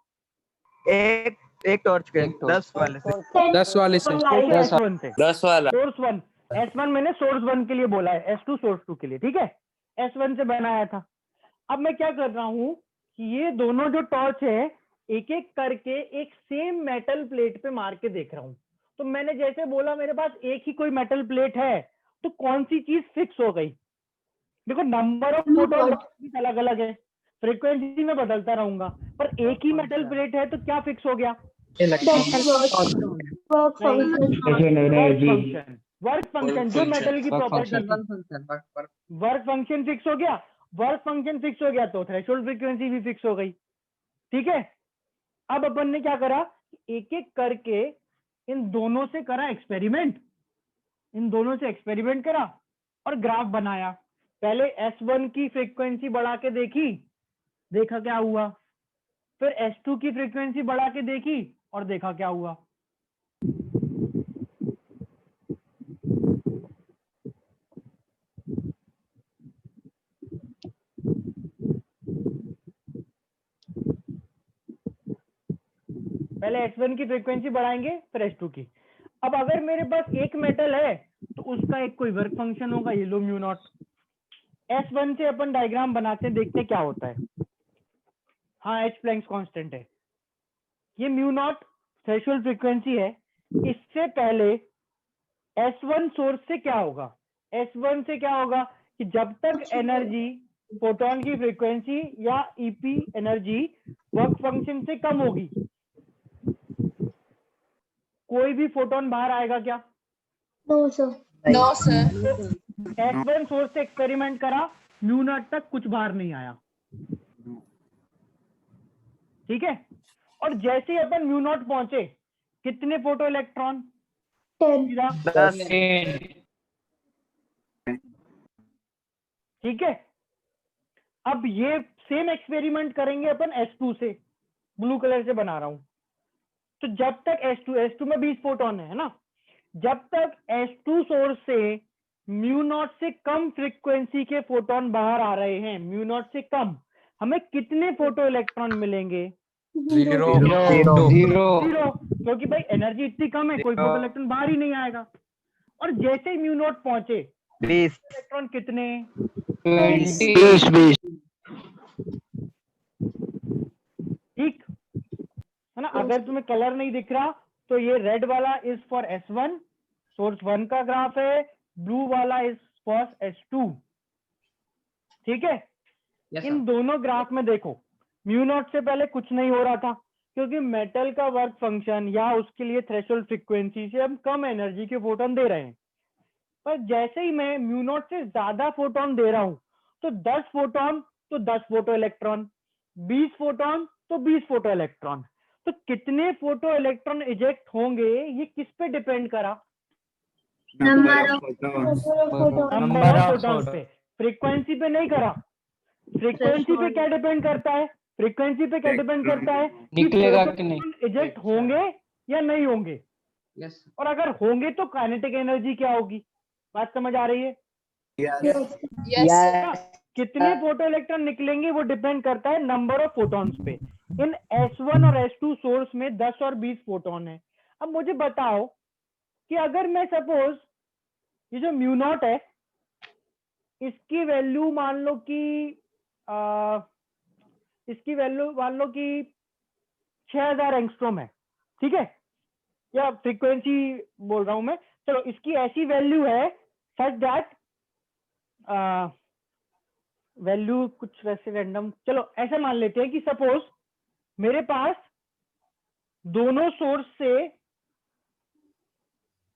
एक टॉर्च के 10 वाले से। 10 वाले से। S1 से। 10 वाला। सोर्स 1, S1 मैंने सोर्स 1 के लिए बोला है, S2 सोर्स 2 के लिए। ठीक है, S1 से बनाया था। अब मैं क्या कर रहा हूं कि ये दोनों जो टॉर्च है एक एक करके एक सेम मेटल प्लेट पे मार के देख रहा हूं। तो मैंने जैसे बोला मेरे पास एक ही कोई मेटल प्लेट है, तो कौन सी चीज फिक्स हो गई? देखो नंबर ऑफ फोटोन अलग अलग है, फ्रीक्वेंसी में बदलता रहूंगा, पर एक ही मेटल प्लेट है तो क्या फिक्स हो गया? वर्क फंक्शन जो मेटल की प्रॉपर्टी, वर्क फंक्शन फिक्स हो गया। वर्क फंक्शन फिक्स हो गया तो थ्रेशोल्ड फ्रीक्वेंसी भी फिक्स हो गई। ठीक है, अब अपन ने क्या करा, एक एक करके इन दोनों से करा एक्सपेरिमेंट, इन दोनों से एक्सपेरिमेंट करा और ग्राफ बनाया। पहले S1 की फ्रीक्वेंसी बढ़ा के देखी, देखा क्या हुआ। फिर S2 की फ्रीक्वेंसी बढ़ा के देखी और देखा क्या हुआ। पहले S1 की फ्रीक्वेंसी बढ़ाएंगे फिर S2 की। अब अगर मेरे पास एक मेटल है तो उसका एक कोई वर्क फंक्शन होगा, ये लो म्यू नॉट। S1 से अपन डायग्राम बनाते हैं, देखते क्या होता है। हाँ, H प्लैंक्स कांस्टेंट है। ये म्यू नॉट थ्रेशोल्ड फ्रीक्वेंसी है। इससे पहले S1 सोर्स से क्या होगा? S1 से क्या होगा कि जब तक एनर्जी फोटोन की फ्रीक्वेंसी या EP एनर्जी वर्क फंक्शन से कम होगी, कोई भी फोटोन बाहर आएगा क्या? No sir. No sir. S1 source से एक्सपेरिमेंट करा, म्यू नॉट तक कुछ बाहर नहीं आया। ठीक है, और जैसे ही अपन म्यू नॉट पहुंचे, कितने फोटो इलेक्ट्रॉन? 10। ठीक है, अब ये सेम एक्सपेरिमेंट करेंगे अपन S2 से, ब्लू कलर से बना रहा हूं। तो जब तक S2 में 20 फोटोन है ना, जब तक S2 सोर्स से म्यू नॉट से कम फ्रीक्वेंसी के फोटोन बाहर आ रहे हैं, म्यू नॉट से कम, हमें कितने फोटो इलेक्ट्रॉन मिलेंगे? जीरो। जीरो, क्योंकि भाई एनर्जी इतनी कम है, कोई फोटो इलेक्ट्रॉन बाहर ही नहीं आएगा। और जैसे ही म्यू नॉट पहुंचे 20 इलेक्ट्रॉन कितने? 20 ठीक है ना। अगर तुम्हें कलर नहीं दिख रहा तो ये रेड वाला इज फॉर S1, सोर्स 1 का ग्राफ है, ब्लू वाला इज फॉर S2। ठीक है। इन दोनों ग्राफ में देखो, म्यू नॉट से पहले कुछ नहीं हो रहा था, क्योंकि मेटल का वर्क फंक्शन या उसके लिए थ्रेशोल्ड फ्रीक्वेंसी से हम कम एनर्जी के फोटोन दे रहे हैं। पर जैसे ही मैं म्यू नॉट से ज्यादा फोटोन दे रहा हूं, तो 10 फोटोन तो 10 फोटो इलेक्ट्रॉन, 20 फोटोन तो 20 फोटो इलेक्ट्रॉन। तो कितने फोटो इलेक्ट्रॉन इजेक्ट होंगे ये किस पे डिपेंड करा? नंबर ऑफ फोटोन पे, फ्रीक्वेंसी पे नहीं करा। फ्रीक्वेंसी पे क्या डिपेंड करता है? फ्रीक्वेंसी पे क्या डिपेंड करता है कि फोटोन इजेक्ट होंगे या नहीं होंगे। और अगर होंगे तो काइनेटिक एनर्जी क्या होगी? बात समझ आ रही है? कितने फोटो इलेक्ट्रॉन निकलेंगे वो डिपेंड करता है नंबर ऑफ फोटॉन्स पे। इन S1 और S2 सोर्स में 10 और 20 फोटोन है। अब मुझे बताओ कि अगर मैं सपोज ये जो म्यू नॉट है इसकी वैल्यू मान लो कि 6000 एंगस्ट्रॉम है, ठीक है, या फ्रीक्वेंसी बोल रहा हूं मैं, चलो इसकी ऐसी वैल्यू है सच दैट वैल्यू कुछ वैसे रैंडम, चलो ऐसे मान लेते हैं कि सपोज मेरे पास दोनों सोर्स से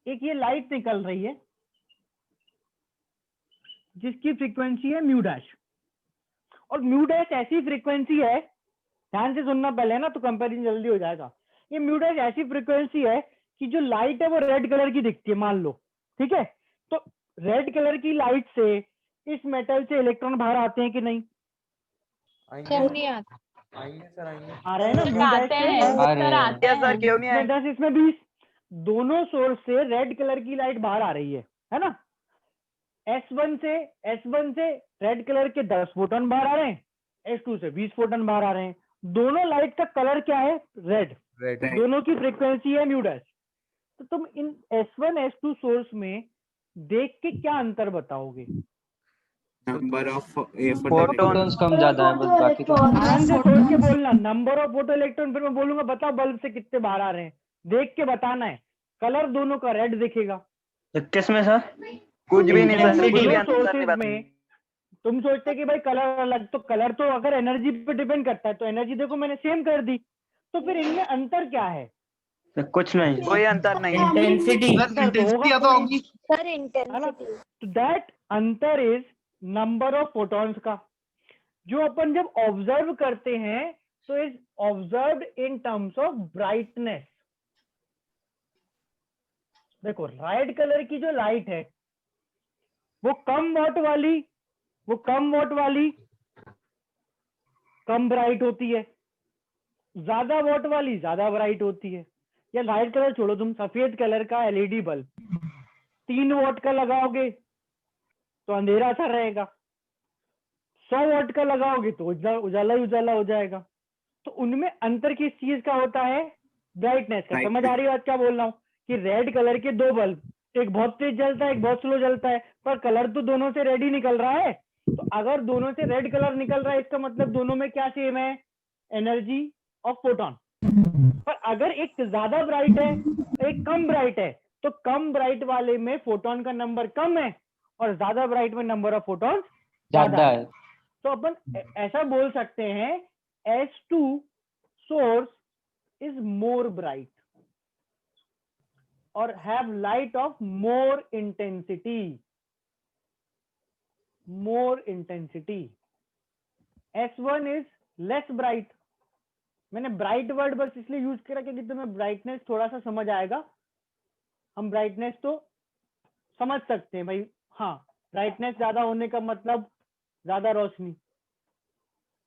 एक ये लाइट निकल रही है जिसकी फ्रीक्वेंसी है म्यू डैश, और म्यू डैश ऐसी फ्रीक्वेंसी है, ध्यान से सुनना पहले ना तो कंपैरिजन जल्दी हो जाएगा। ये म्यू डैश ऐसी फ्रीक्वेंसी है कि जो लाइट है वो रेड कलर की दिखती है मान लो, ठीक है। तो रेड कलर की लाइट से इस मेटल से इलेक्ट्रॉन बाहर आते हैं कि नहीं? नहीं आएंगे सर, आएंगे। आ रहे हैं ना म्यू डैश से? सर क्यों नहीं आए? 10 इसमें 20, दोनों सोर्स से रेड कलर की लाइट बाहर आ रही है ना। S1 से रेड कलर के 10 फोटोन बाहर आ रहे हैं, S2 से 20 फोटोन बाहर आ रहे हैं। दोनों लाइट का कलर क्या है? रेड। दोनों की फ्रीक्वेंसी है म्यू डैश। तो तुम इन S1 S2 सोर्स में देख के क्या अंतर बताओगे? नंबर ऑफ फोटॉन्स कम ज्यादा है, बस बाकी तो ध्यान से सोच के बोलना, नंबर ऑफ फोटो इलेक्ट्रॉन, फिर मैं बोलूंगा बताओ बल्ब से कितने बाहर आ रहे हैं, देख के बताना है। कलर दोनों का रेड दिखेगा। किसमें सर? कुछ भी नहीं सर, कुछ भी दोनों आंसर नहीं सोर्सेज बता। में तुम सोचते कि भाई कलर अलग, तो कलर तो अगर एनर्जी पे डिपेंड करता है तो एनर्जी देखो मैंने सेम कर दी, तो फिर इनमें अंतर क्या है? कुछ नहीं, कोई अंतर नहीं। इंटेंसिटी या तो होगी सर इंटेंसिटी। तो दैट अंतर इज नंबर ऑफ फोटॉन्स का, जो अपन जब ऑब्जर्व करते हैं तो is observed in terms of brightness. देखो रेड कलर की जो लाइट है वो कम वॉट वाली कम ब्राइट होती है, ज्यादा वॉट वाली ज्यादा ब्राइट होती है। या लाइट कलर छोड़ो, तुम सफेद कलर का एलईडी बल्ब 3 वॉट का लगाओगे तो अंधेरा सा रहेगा, 100 वॉट का लगाओगे तो उजाला ही उजाला हो जाएगा। तो उनमें अंतर किस चीज का होता है? ब्राइटनेस का। समझ आ रही है बात क्या बोल रहा हूँ? कि रेड कलर के 2 बल्ब, एक बहुत तेज जलता है एक बहुत स्लो जलता है, पर कलर तो दोनों से रेड ही निकल रहा है। तो अगर दोनों से रेड कलर निकल रहा है इसका मतलब दोनों में क्या सेम है? Energy of photon. पर अगर एक ज्यादा ब्राइट है एक कम ब्राइट है, तो कम ब्राइट वाले में फोटॉन का नंबर कम है और ज्यादा ब्राइट में नंबर ऑफ फोटॉन ज्यादा है। तो अपन ऐसा बोल सकते हैं S2 source is more bright और have light of more intensity. S1 is less bright. मैंने ब्राइट वर्ड बस इसलिए यूज करा क्योंकि तुम्हें ब्राइटनेस थोड़ा सा समझ आएगा। हम ब्राइटनेस तो समझ सकते हैं भाई, हाँ ब्राइटनेस ज्यादा होने का मतलब ज्यादा रोशनी,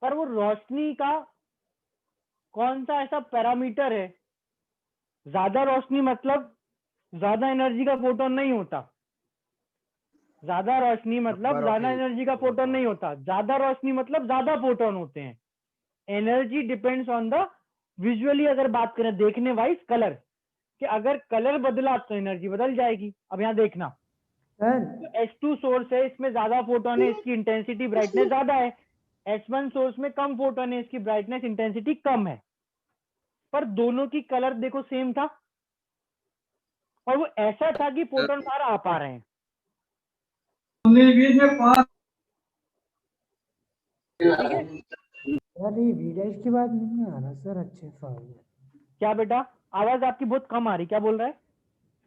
पर वो रोशनी का कौन सा ऐसा पैरामीटर है? ज्यादा रोशनी मतलब ज्यादा एनर्जी का फोटोन नहीं होता, ज्यादा रोशनी मतलब Number of ज्यादा एनर्जी का फोटोन नहीं होता, ज्यादा रोशनी मतलब ज्यादा फोटोन होते हैं। Energy depends on the visually, अगर बात करें देखने वाइज कलर, कि अगर कलर बदला तो एनर्जी बदल जाएगी। अब यहाँ देखना, सर H2 सोर्स है, इसमें ज्यादा फोटोन है, इसकी इंटेंसिटी ब्राइटनेस ज्यादा है। H1 सोर्स में कम फोटोन है, इसकी ब्राइटनेस इंटेंसिटी कम है। पर दोनों की कलर देखो सेम था, और वो ऐसा था कि फोटोन बाहर आ पा रहे हैं। ठीक है, सर ये वी डैश की बात नहीं आ रहा सर अच्छे से। क्या बेटा, आवाज आपकी बहुत कम आ रही, क्या बोल रहा है?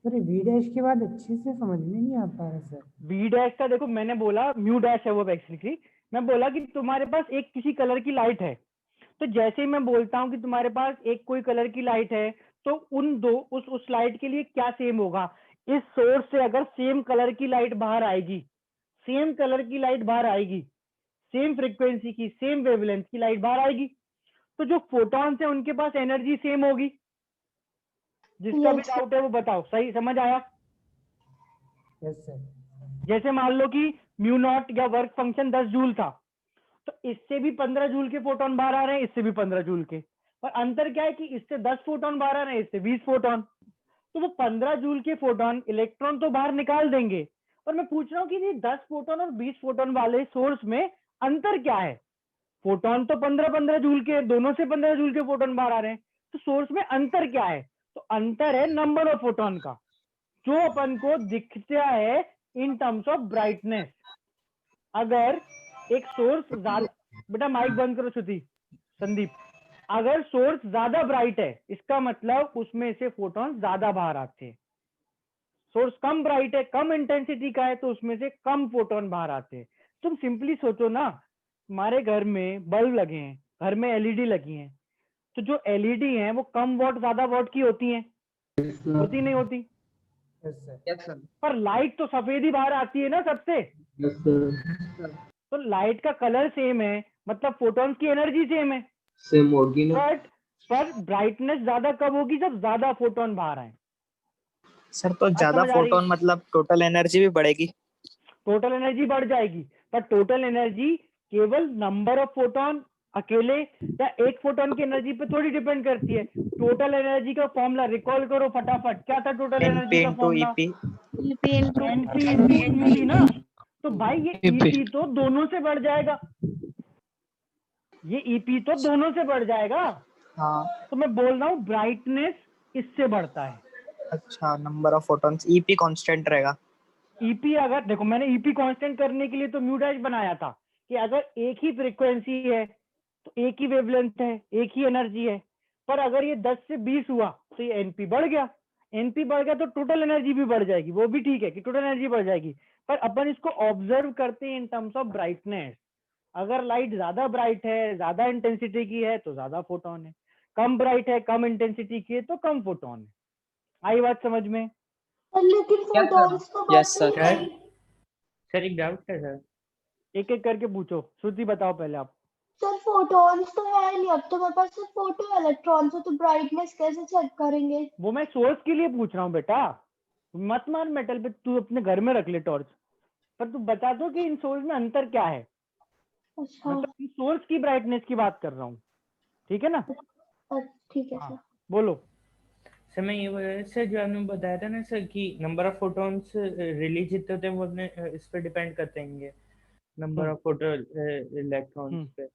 सर वी डैश के बाद अच्छे से समझ में नहीं आ पा रहा सर। बी डैश का देखो, मैंने बोला म्यू डैश है वो बेसिकली। मैं बोला कि तुम्हारे पास एक किसी कलर की लाइट है, तो जैसे ही मैं बोलता हूँ कि तुम्हारे पास एक कोई कलर की लाइट है, तो उन दो उस लाइट के लिए क्या सेम होगा? इस सोर्स से अगर सेम कलर की लाइट बाहर आएगी, सेम कलर की लाइट बाहर आएगी, सेम फ्रीक्वेंसी की, सेम वेवलेंथ की लाइट बाहर आएगी, तो जो फोटॉन्स है उनके पास एनर्जी सेम होगी। जिसका भी डाउट है वो बताओ, सही समझ आया? Yes sir. जैसे मान लो कि म्यू नॉट या वर्क फंक्शन 10 जूल था, तो इससे भी 15 जूल के फोटोन बाहर आ रहे हैं, इससे भी 15 जूल के। पर अंतर क्या है कि इससे 10 फोटोन बाहर आ रहे हैं, इससे 20 फोटोन। तो वो 15 जूल के फोटोन इलेक्ट्रॉन तो बाहर निकाल देंगे, पर मैं पूछ रहा हूँ कि ये 10 फोटोन और 20 फोटोन वाले सोर्स में अंतर क्या है? फोटोन तो 15-15 जूल के, दोनों से 15 जूल के फोटोन बाहर आ रहे हैं, तो सोर्स में अंतर क्या है? तो अंतर है नंबर ऑफ फोटोन का, जो अपन को दिखता है इन टर्म्स ऑफ ब्राइटनेस। अगर एक सोर्स ज्यादा, बेटा माइक बंद करो श्रुति, संदीप। अगर सोर्स ज्यादा ब्राइट है, इसका मतलब उसमें से फोटोन ज्यादा बाहर आते हैं। सोर्स कम ब्राइट है, कम इंटेंसिटी का है, तो उसमें से कम फोटोन बाहर आते हैं। तुम सिंपली सोचो ना, हमारे घर में बल्ब लगे हैं, घर में एलईडी लगी हैं, तो जो एलईडी हैं वो कम वॉट ज्यादा वॉट की होती हैं? होती नहीं होती? Yes sir. पर लाइट तो सफेद ही बाहर आती है ना सबसे। तो लाइट का कलर सेम है, मतलब फोटोन्स की एनर्जी सेम है, सेम होगी ना। बट पर ब्राइटनेस ज्यादा कब होगी? जब ज्यादा फोटोन बाहर आए। सर तो ज्यादा समझ आ रही? फोटोन मतलब टोटल एनर्जी भी बढ़ेगी। टोटल एनर्जी बढ़ जाएगी, पर टोटल एनर्जी केवल नंबर ऑफ फोटोन अकेले या एक फोटोन की एनर्जी पे थोड़ी डिपेंड करती है। टोटल एनर्जी का फॉर्मूला रिकॉल करो फटाफट, क्या था टोटल एनपी एनर्जी का into formula? EP. NP into EP ना। तो भाई ये ईपी तो दोनों से बढ़ जाएगा, ये ईपी तो दोनों से बढ़ जाएगा। हाँ तो मैं बोल रहा हूँ ब्राइटनेस इससे बढ़ता है। अच्छा, number of photons, EP constant रहेगा। ईपी अगर देखो, मैंने ईपी कांस्टेंट करने के लिए तो म्यू डैश बनाया था कि अगर एक ही फ्रीक्वेंसी है तो एक ही वेवलेंथ है, एक ही एनर्जी है। पर अगर ये 10 से 20 हुआ तो ये एनपी बढ़ गया, एनपी बढ़ गया तो टोटल एनर्जी भी बढ़ जाएगी। वो भी ठीक है कि टोटल एनर्जी बढ़ जाएगी, पर अपन इसको ऑब्जर्व करते हैं इन टर्म्स ऑफ ब्राइटनेस। अगर लाइट ज्यादा ब्राइट है, ज्यादा इंटेंसिटी की है, तो ज्यादा फोटोन है। कम ब्राइट है, कम इंटेंसिटी की है, तो कम फोटोन है। आई बात समझ में? लेकिन फोटॉन्स तो यस बढ़ते सर। ही नहीं। सर एक डाउट है सर। एक एक करके पूछो, श्रुति बताओ पहले आप। सर फोटॉन्स तो है नहीं, अब तो मेरे पास सिर्फ फोटो इलेक्ट्रॉन्स है, तो ब्राइटनेस कैसे चेक करेंगे? वो मैं सोर्स के लिए पूछ रहा हूँ बेटा, मत मार मेटल पे, तू अपने घर में रख ले टॉर्च। पर तू बता दो कि इन सोर्स में अंतर क्या है। अच्छा मतलब इन सोर्स की ब्राइटनेस की बात कर रहा हूँ, ठीक है ना? ठीक है हाँ, सर। बोलो। सर मैं ये बोल रहा था सर, जो आपने बताया था ना सर कि नंबर ऑफ फोटॉन्स रिलीज जितने होते हैं वो अपने इस पे डिपेंड करते हैं, नंबर ऑफ फोटो इलेक्ट्रॉन्स पे।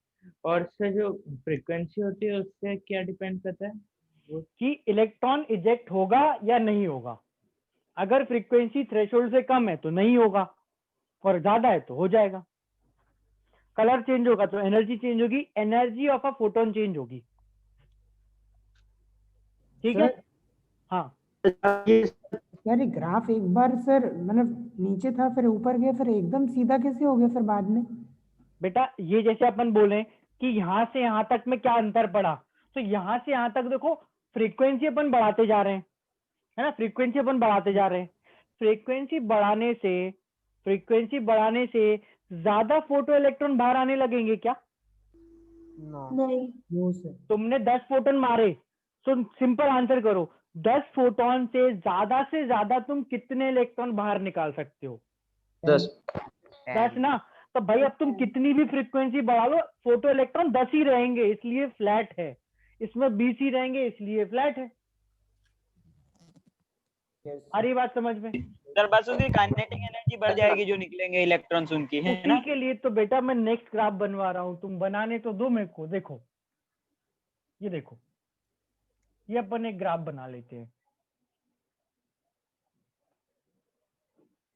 और सर जो फ्रीक्वेंसी होती है उससे क्या डिपेंड करता है वो? कि इलेक्ट्रॉन इजेक्ट होगा या नहीं होगा। अगर फ्रीक्वेंसी थ्रेशोल्ड से कम है तो नहीं होगा, और ज्यादा है तो हो जाएगा। कलर चेंज होगा तो एनर्जी चेंज होगी, energy of a photon change होगी। ठीक है? हाँ यार ये ग्राफ एक बार सर मतलब नीचे था फिर ऊपर गया फिर एकदम सीधा कैसे हो गया सर बाद में? बेटा, ये जैसे अपन बोले कि यहाँ से यहाँ तक में क्या अंतर पड़ा, तो यहाँ से यहाँ तक देखो फ्रीक्वेंसी अपन बढ़ाते जा रहे हैं, है ना? फ्रीक्वेंसी अपन बढ़ाते जा रहे हैं। फ्रीक्वेंसी बढ़ाने से ज्यादा फोटो इलेक्ट्रॉन बाहर आने लगेंगे क्या? नहीं। वो सर तुमने 10 फोटोन मारे, तो सिंपल आंसर करो, 10 फोटोन से ज्यादा तुम कितने इलेक्ट्रॉन बाहर निकाल सकते हो? 10 10 ना, तो भाई अब तुम कितनी भी फ्रीक्वेंसी बढ़ा लो, फोटो इलेक्ट्रॉन 10 ही रहेंगे, इसलिए फ्लैट है। इसमें 20 ही रहेंगे, इसलिए फ्लैट है। आ रही बात समझ में? सर बस उसकी काइनेटिक एनर्जी बढ़ जाएगी जो निकलेंगे इलेक्ट्रॉन्स उनकी, है ना? उसी के लिए तो बेटा मैं नेक्स्ट ग्राफ बनवा रहा हूँ, तुम बनाने तो दो मेरे को। देखो ये देखो, ये अपन एक ग्राफ बना लेते हैं।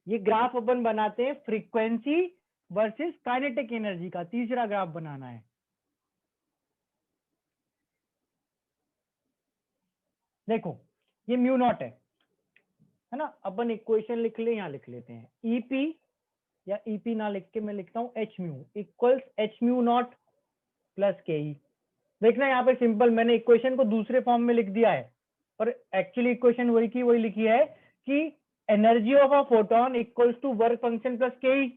ये ग्राफ अपन बनाते हैं फ्रीक्वेंसी वर्सेस काइनेटिक एनर्जी का, तीसरा ग्राफ बनाना है। देखो ये म्यू नॉट है ना, अपन इक्वेशन लिख ले, यहाँ लिख लेते हैं ईपी, या ईपी ना लिख के मैं लिखता हूँ H mu equals H mu naught plus K ई। देखना यहाँ पे सिंपल, मैंने इक्वेशन को दूसरे फॉर्म में लिख दिया है, पर एक्चुअली इक्वेशन वही की वही लिखी है कि energy of a photon equals to work function plus K E.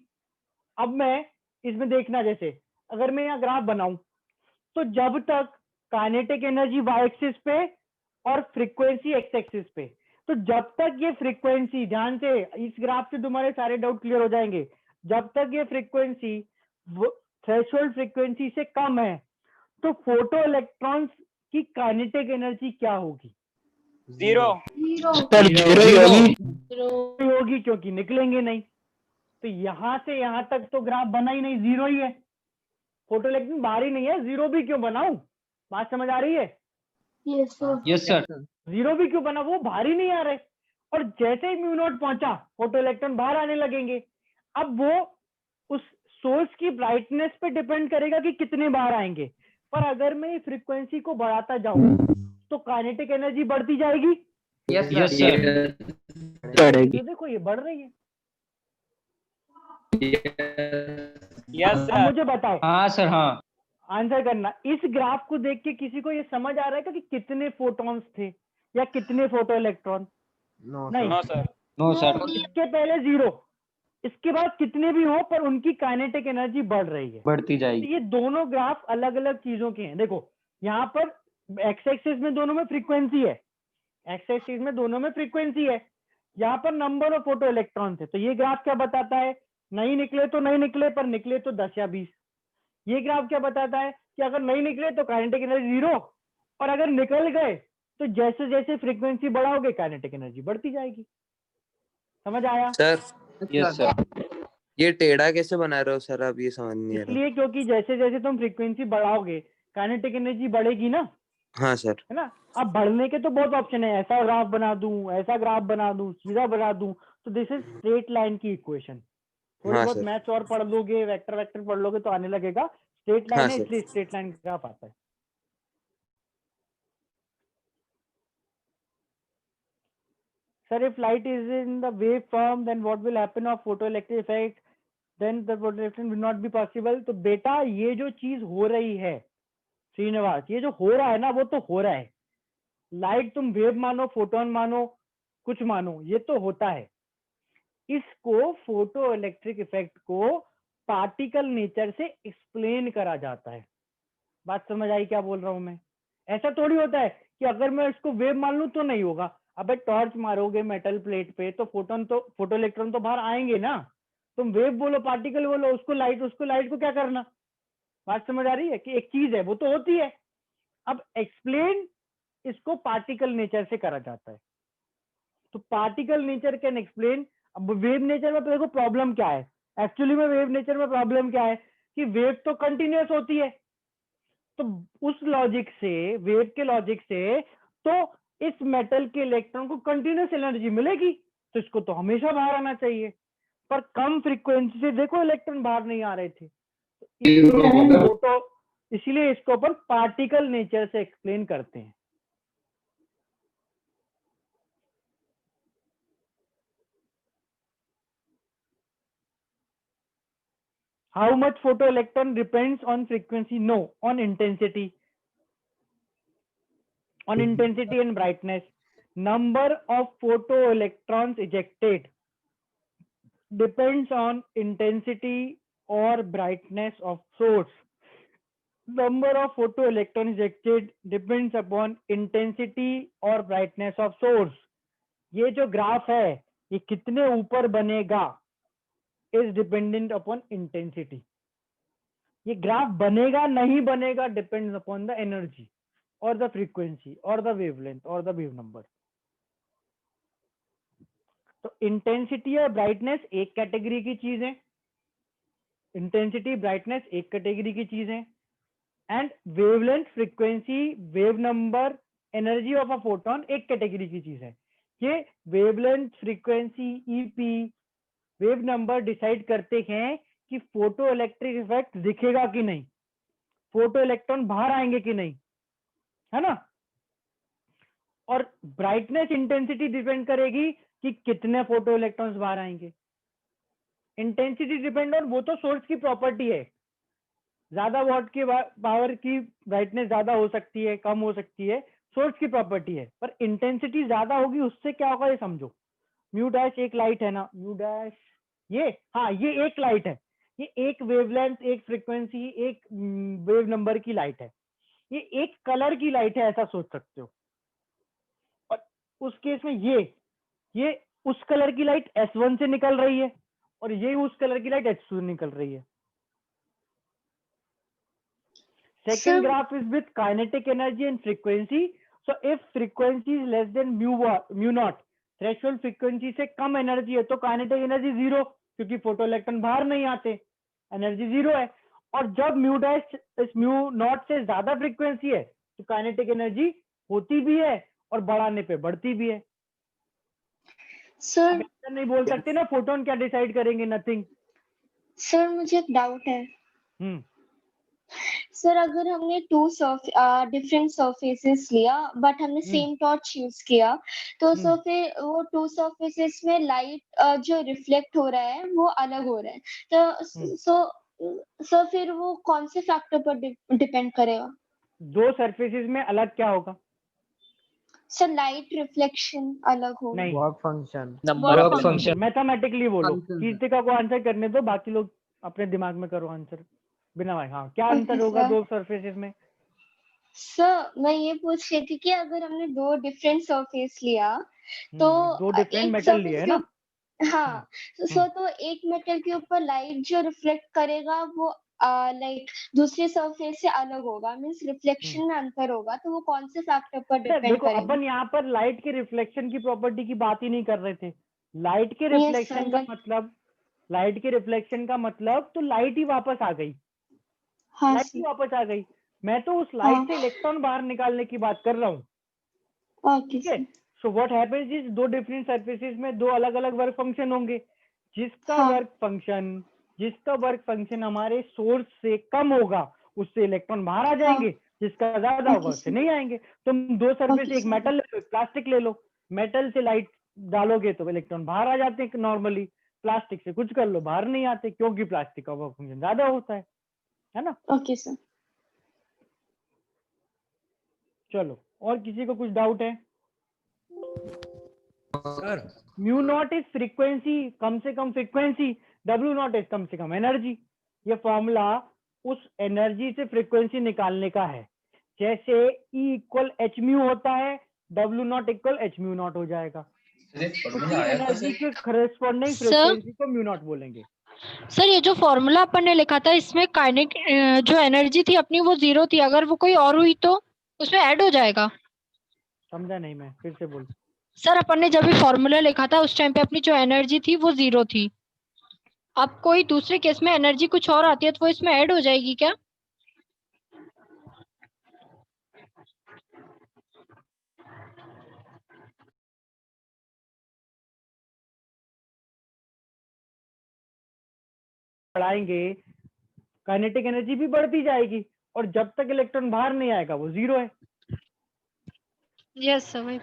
अब मैं इसमें देखना, जैसे अगर मैं यहाँ ग्राफ बनाऊं तो जब तक काइनेटिक एनर्जी वाई एक्सिस पे और फ्रीक्वेंसी एक्स एक्सिस पे, तो जब तक ये फ्रीक्वेंसी, ध्यान से इस ग्राफ से तुम्हारे सारे डाउट क्लियर हो जाएंगे, जब तक ये फ्रीक्वेंसी थ्रेशोल्ड फ्रीक्वेंसी से कम है तो फोटो इलेक्ट्रॉन्स की काइनेटिक एनर्जी क्या होगी? 0 होगी, क्योंकि निकलेंगे नहीं। तो यहां से यहां तक तो ग्राफ बना ही नहीं, 0 ही है। फोटो इलेक्ट्रॉन बाहर ही नहीं है, 0 भी क्यों बनाऊं? बात समझ आ रही है? Yes sir. 0 भी क्यों बना, वो बाहर ही नहीं आ रहे। और जैसे ही म्यू नॉट पहुंचा, फोटो इलेक्ट्रॉन बाहर आने लगेंगे। अब वो उस सोर्स की ब्राइटनेस पे डिपेंड करेगा कि कितने बाहर आएंगे। पर अगर मैं फ्रीक्वेंसी को बढ़ाता जाऊं तो काइनेटिक एनर्जी बढ़ती जाएगी। Yes sir. तो देखो ये बढ़ रही है। यस अब मुझे बताओ, हाँ सर, हाँ। आंसर करना। इस ग्राफ को देख के किसी को ये समझ आ रहा है कि कितने फोटॉन्स थे या कितने फोटो इलेक्ट्रॉन? नहीं, नो सर। No sir. इसके पहले 0, इसके बाद कितने भी हो पर उनकी काइनेटिक एनर्जी बढ़ रही है, बढ़ती तो जाएगी। ये दोनों ग्राफ अलग अलग चीजों के हैं। देखो यहाँ पर एक्स एक्सिस में दोनों में फ्रीक्वेंसी है, एक्स एक्सिस में दोनों में फ्रीक्वेंसी है, यहाँ पर नंबर ऑफ फोटो इलेक्ट्रॉन्स है। तो ये ग्राफ क्या बताता है? नहीं निकले तो नहीं निकले, पर निकले तो 10 या 20। ये ग्राफ क्या बताता है कि अगर नहीं निकले तो काइनेटिक एनर्जी 0, और अगर निकल गए तो जैसे जैसे फ्रीक्वेंसी बढ़ाओगे काइनेटिक एनर्जी बढ़ती जाएगी। समझ आया? Sir yes sir. ये टेढ़ा कैसे बना रहे हो सर, अब ये समझ नहीं आ रहा। इसलिए क्योंकि जैसे जैसे तुम फ्रीक्वेंसी बढ़ाओगे काइनेटिक एनर्जी बढ़ेगी ना, हाँ सर। है ना। अब बढ़ने के तो बहुत ऑप्शन है, ऐसा ग्राफ बना दूं, ऐसा ग्राफ बना दूं, सीधा बना दूं। तो दिस इज स्ट्रेट लाइन की इक्वेशन। थोड़ी हाँ बहुत सर। मैथ्स और पढ़ लोगे, वेक्टर वेक्टर पढ़ लोगे तो आने लगेगा। स्ट्रेट लाइन हाँ है, सर। इसलिए स्ट्रेट लाइन ग्राफ आता है। Sir, if light is in the wave form, then what will happen of photoelectric effect? Then the photoelectric will not be possible. तो बेटा ये जो चीज हो रही है श्रीनिवास, ये जो हो रहा है ना, वो तो हो रहा है। लाइट तुम वेव मानो, फोटोन मानो, कुछ मानो, ये तो होता है। इसको फोटो इलेक्ट्रिक इफेक्ट को पार्टिकल नेचर से एक्सप्लेन करा जाता है। बात समझ आई क्या बोल रहा हूं मैं? ऐसा थोड़ी होता है कि अगर मैं इसको वेव मान लूं तो नहीं होगा। अबे टॉर्च मारोगे मेटल प्लेट पे तो फोटो इलेक्ट्रॉन तो बाहर आएंगे ना। तुम वेव बोलो, पार्टिकल बोलो, उसको लाइट को क्या करना? बात समझ आ रही है कि एक चीज है वो तो होती है। अब एक्सप्लेन इसको पार्टिकल नेचर से करा जाता है। तो पार्टिकल नेचर कैन एक्सप्लेन। अब वेव नेचर में तो देखो प्रॉब्लम क्या है, एक्चुअली में वेव नेचर में प्रॉब्लम क्या है कि वेव तो कंटिन्यूअस होती है। तो उस लॉजिक से, वेव के लॉजिक से, तो इस मेटल के इलेक्ट्रॉन को कंटिन्यूअस एनर्जी मिलेगी, तो इसको तो हमेशा बाहर आना चाहिए। पर कम फ्रीक्वेंसी से देखो इलेक्ट्रॉन बाहर नहीं आ रहे थे, तो इसीलिए इसको अपन पार्टिकल नेचर से एक्सप्लेन करते हैं। How much photoelectron depends on frequency? No, on intensity. On intensity and brightness. Number of photoelectrons ejected depends on intensity or brightness of source. Number of photoelectrons ejected depends upon intensity or brightness of source. ये जो graph है ये कितने ऊपर बनेगा is dependent upon intensity. ये graph बनेगा नहीं बनेगा डिपेंड्स अपॉन द एनर्जी और द फ्रीक्वेंसी और द वेवलेंथ और द वेव नंबर। तो इंटेंसिटी और ब्राइटनेस एक कैटेगरी की चीज है, इंटेंसिटी ब्राइटनेस एक कैटेगरी की चीज है, and wavelength frequency wave number energy of a photon एक कैटेगरी की चीज है। ये wavelength frequency EP wave number decide करते हैं कि फोटो इलेक्ट्रिक इफेक्ट दिखेगा कि नहीं, फोटो इलेक्ट्रॉन बाहर आएंगे कि नहीं, है ना। और ब्राइटनेस इंटेंसिटी डिपेंड करेगी कि कितने फोटो इलेक्ट्रॉन्स बाहर आएंगे। इंटेंसिटी डिपेंड ऑन, वो तो सोर्स की प्रॉपर्टी है, ज्यादा वॉट की पावर की ब्राइटनेस ज्यादा हो सकती है, कम हो सकती है, सोर्स की प्रॉपर्टी है। पर इंटेंसिटी ज्यादा होगी उससे क्या होगा ये समझो। म्यू डैश एक लाइट है ना, म्यू डैश ये, हाँ ये एक लाइट है, ये एक वेवलेंथ एक फ्रीक्वेंसी एक वेव नंबर की लाइट है, ये एक कलर की लाइट है, ऐसा सोच सकते हो। और उस केस में ये उस कलर की लाइट S1 से निकल रही है और ये उस कलर की लाइट H2 से निकल रही है। Second graph is with kinetic energy and frequency. So if frequency is less than mu naught, threshold frequency से कम एनर्जी है तो kinetic energy 0, क्योंकि फोटो इलेक्ट्रॉन बाहर नहीं आते, एनर्जी 0 है। और जब म्यू डैश इस म्यू नॉट से ज्यादा फ्रीक्वेंसी है तो काइनेटिक एनर्जी होती भी है और बढ़ाने पे बढ़ती भी है। सर नहीं बोल सकते ना फोटोन क्या डिसाइड करेंगे, नथिंग। सर मुझे एक डाउट है। सर अगर हमने डिफरेंट सरफेसेस लिया बट हमने सेम टॉर्च यूज किया तो सर फिर वो 2 सरफेसेस में लाइट जो रिफ्लेक्ट हो रहा है वो अलग हो रहा है, तो सर फिर वो कौन से फैक्टर पर डिपेंड करेगा? 2 सरफेसेस में अलग क्या होगा? सर लाइट रिफ्लेक्शन अलग होगा। नहीं, work function, work function. Mathematically बोलो, कीर्तिका को आंसर करने दो, बाकी लोग अपने दिमाग में करो आंसर बिना भाई। हाँ, क्या अंतर होगा 2 सरफेसेस में? सर मैं ये पूछ रही थी कि अगर हमने 2 डिफरेंट सरफेस लिया तो 2 डिफरेंट मेटल लिए है ना। हाँ, सो तो एक मेटल के ऊपर लाइट जो रिफ्लेक्ट करेगा वो लाइक दूसरे सरफेस से अलग होगा, मींस रिफ्लेक्शन में अंतर होगा, तो वो कौन से फैक्टर पर डिपेंड देखो करेगा? अपन यहाँ पर लाइट के रिफ्लेक्शन की प्रॉपर्टी की बात ही नहीं कर रहे थे। लाइट के रिफ्लेक्शन का मतलब, लाइट के रिफ्लेक्शन का मतलब तो लाइट ही वापस आ गई। हाँ, लाइट ही वापस आ गई। मैं तो उस लाइट से इलेक्ट्रॉन बाहर निकालने की बात कर रहा हूँ। ठीक है। So what happens is 2 different surfaces में 2 अलग अलग वर्क फंक्शन होंगे। जिसका वर्क फंक्शन हमारे सोर्स से कम होगा उससे इलेक्ट्रॉन बाहर आ जाएंगे, जिसका ज्यादा होगा उससे नहीं आएंगे। तुम 2 सरफेस, एक मेटल ले लो, प्लास्टिक ले लो, मेटल से लाइट डालोगे तो इलेक्ट्रॉन बाहर आ जाते हैं नॉर्मली, प्लास्टिक से कुछ कर लो बाहर नहीं आते, क्योंकि प्लास्टिक का वर्क फंक्शन ज्यादा होता है ना। Okay sir. चलो, और किसी को कुछ डाउट है? Sir mu naught is frequency, कम से कम फ्रीक्वेंसी, डब्ल्यू नॉट इज कम से कम एनर्जी। ये फॉर्मूला उस एनर्जी से फ्रीक्वेंसी निकालने का है। जैसे E इक्वल एच म्यू होता है, W not equal H mu naught हो जाएगा। एनर्जी के करेस्पॉन्डिंग फ्रीक्वेंसी को म्यू नॉट बोलेंगे। सर ये जो फॉर्मूला अपन ने लिखा था इसमें काइनेटिक जो एनर्जी थी अपनी वो 0 थी, अगर वो कोई और हुई तो उसमें ऐड हो जाएगा? समझा नहीं मैं, फिर से बोल। सर अपन ने जब भी फॉर्मूला लिखा था उस टाइम पे अपनी जो एनर्जी थी वो 0 थी, अब कोई दूसरे केस में एनर्जी कुछ और आती है तो वो इसमें ऐड हो जाएगी क्या? बढ़ाएंगे काइनेटिक एनर्जी भी बढ़ती जाएगी, और जब तक इलेक्ट्रॉन बाहर नहीं आएगा वो 0 है। Yes sir.